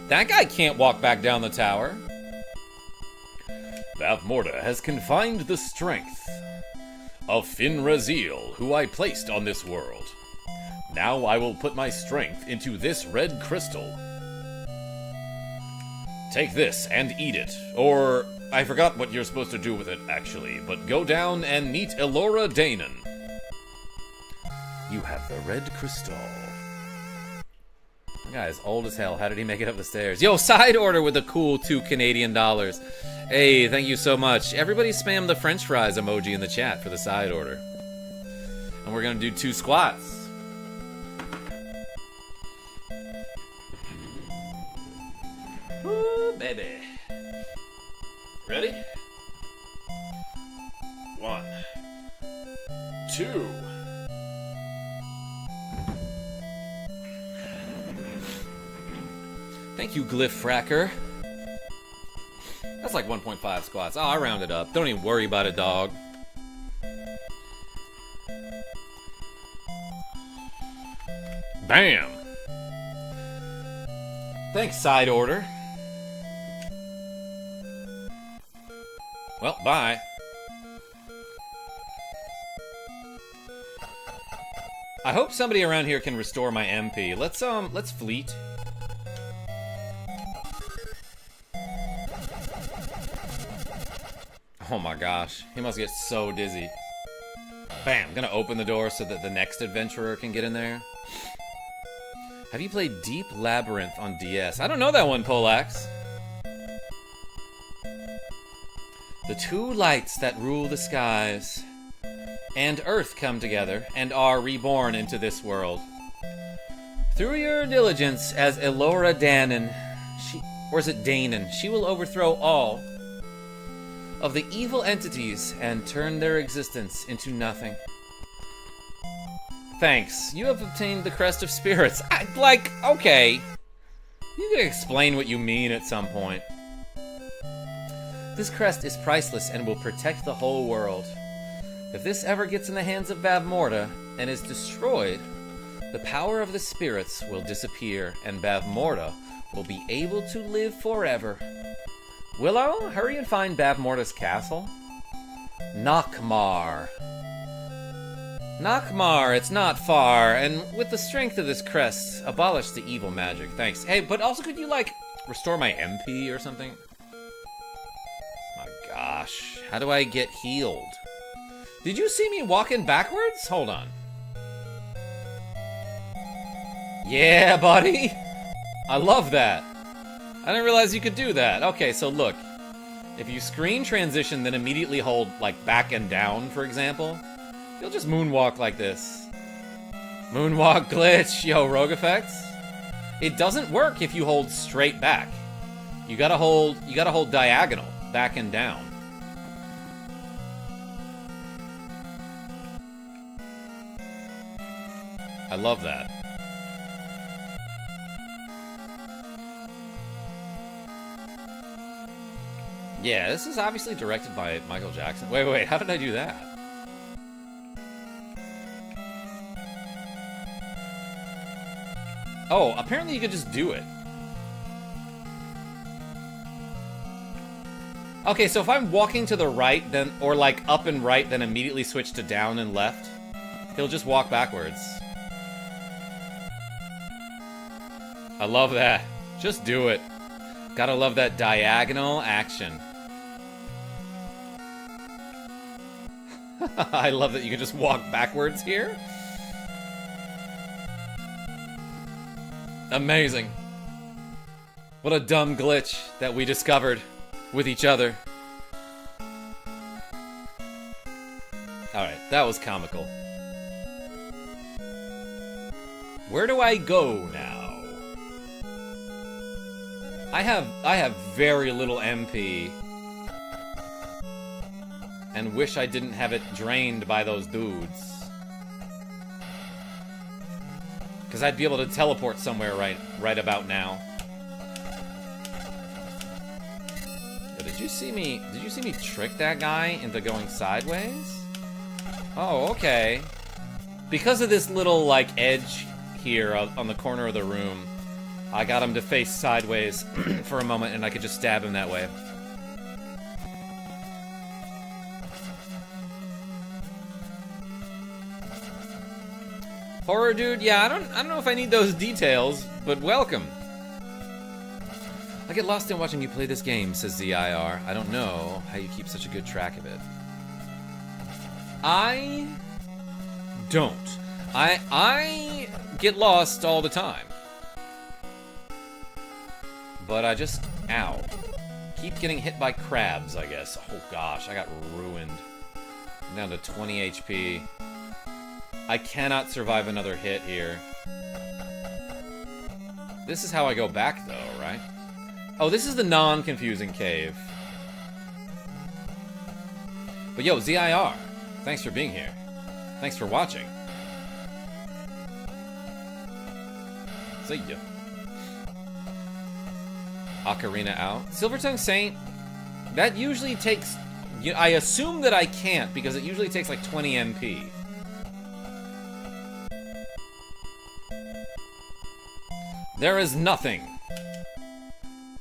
That guy can't walk back down the tower. Bavmorda has confined the strength of Finraziel, who I placed on this world. Now I will put my strength into this red crystal. Take this and eat it. Or, I forgot what you're supposed to do with it, actually, but go down and meet Elora Danon. You have the red crystal. That guy is old as hell. How did he make it up the stairs? Yo, Side Order with a cool $2 Canadian. Hey, thank you so much. Everybody spam the French fries emoji in the chat for the Side Order. And we're gonna do 2 squats. baby. Ready? 1, 2. Thank you, Glyph Fracker. That's like 1.5 squats. Oh, I rounded up. Don't even worry about it, dog. Bam! Thanks, side order. Well, bye. I hope somebody around here can restore my MP. Let's fleet. Oh my gosh, he must get so dizzy. Bam, gonna open the door so that the next adventurer can get in there. Have you played Deep Labyrinth on DS? I don't know that one, Polax. The two lights that rule the skies and Earth come together and are reborn into this world. Through your diligence as Elora Danon, or is it Danon? She will overthrow all of the evil entities and turn their existence into nothing. Thanks. You have obtained the Crest of Spirits. Okay. You can explain what you mean at some point. This crest is priceless and will protect the whole world. If this ever gets in the hands of Bavmorda and is destroyed, the power of the spirits will disappear and Bavmorda will be able to live forever. Willow, hurry and find Bavmorda's castle. Nockmar. Nockmar, it's not far, and with the strength of this crest, abolish the evil magic. Thanks. Hey, but also could you, restore my MP or something? My gosh, how do I get healed? Did you see me walking backwards? Hold on. Yeah, buddy! I love that. I didn't realize you could do that. Okay, so look. If you screen transition, then immediately hold, back and down, for example, you'll just moonwalk like this. Moonwalk glitch. Yo, rogue effects. It doesn't work if you hold straight back. You gotta hold diagonal, back and down. I love that. Yeah, this is obviously directed by Michael Jackson. Wait, how did I do that? Oh, apparently you could just do it. Okay, so if I'm walking to the right, then, or up and right, then immediately switch to down and left, he'll just walk backwards. I love that. Just do it. Gotta love that diagonal action. I love that you can just walk backwards here. Amazing. What a dumb glitch that we discovered with each other. Alright, that was comical. Where do I go now? I have very little MP. And wish I didn't have it drained by those dudes. Because I'd be able to teleport somewhere right about now. But did you see me trick that guy into going sideways? Oh, okay. Because of this little, edge here on the corner of the room, I got him to face sideways for a moment, and I could just stab him that way. Horror dude, yeah, I don't know if I need those details, but welcome. I get lost in watching you play this game, says ZIR. I don't know how you keep such a good track of it. I don't. I get lost all the time. But I just, ow. Keep getting hit by crabs, I guess. Oh gosh, I got ruined. I'm down to 20 HP. I cannot survive another hit here. This is how I go back, though, right? Oh, this is the non-confusing cave. But yo, ZIR, thanks for being here. Thanks for watching. See ya. Ocarina out. Silvertongue Saint, that usually takes... I assume that I can't, because it usually takes like 20 MP. There is nothing.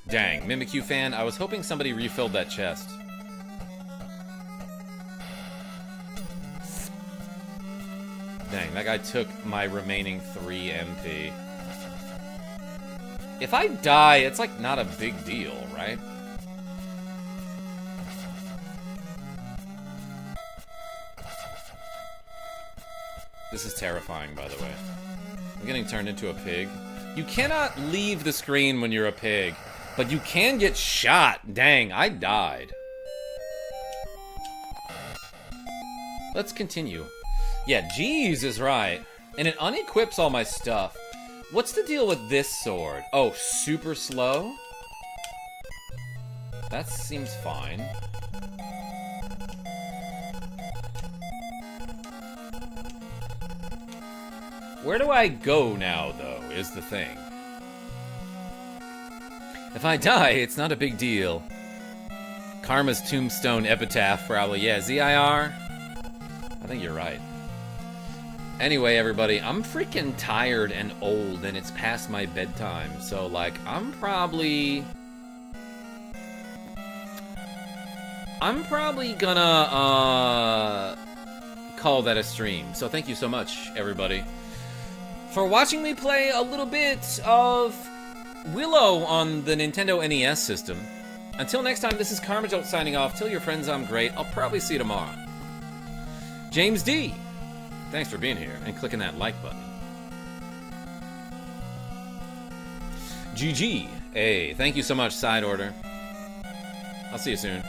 Dang, Mimikyu fan, I was hoping somebody refilled that chest. Dang, that guy took my remaining 3 MP. If I die, it's like not a big deal, right? This is terrifying, by the way. I'm getting turned into a pig. You cannot leave the screen when you're a pig, but you can get shot. Dang, I died. Let's continue. Yeah, Jeez is right. And it unequips all my stuff. What's the deal with this sword? Oh, super slow? That seems fine. Where do I go now, though, is the thing. If I die, it's not a big deal. Karma's tombstone epitaph, probably. Yeah, ZIR? I think you're right. Anyway, everybody, I'm freaking tired and old, and it's past my bedtime. So, like, I'm probably gonna, call that a stream. So thank you so much, everybody, for watching me play a little bit of Willow on the Nintendo NES system. Until next time, this is KarmaJolt signing off. Tell your friends I'm great. I'll probably see you tomorrow. James D, thanks for being here and clicking that like button. GG, hey, thank you so much, Side Order. I'll see you soon.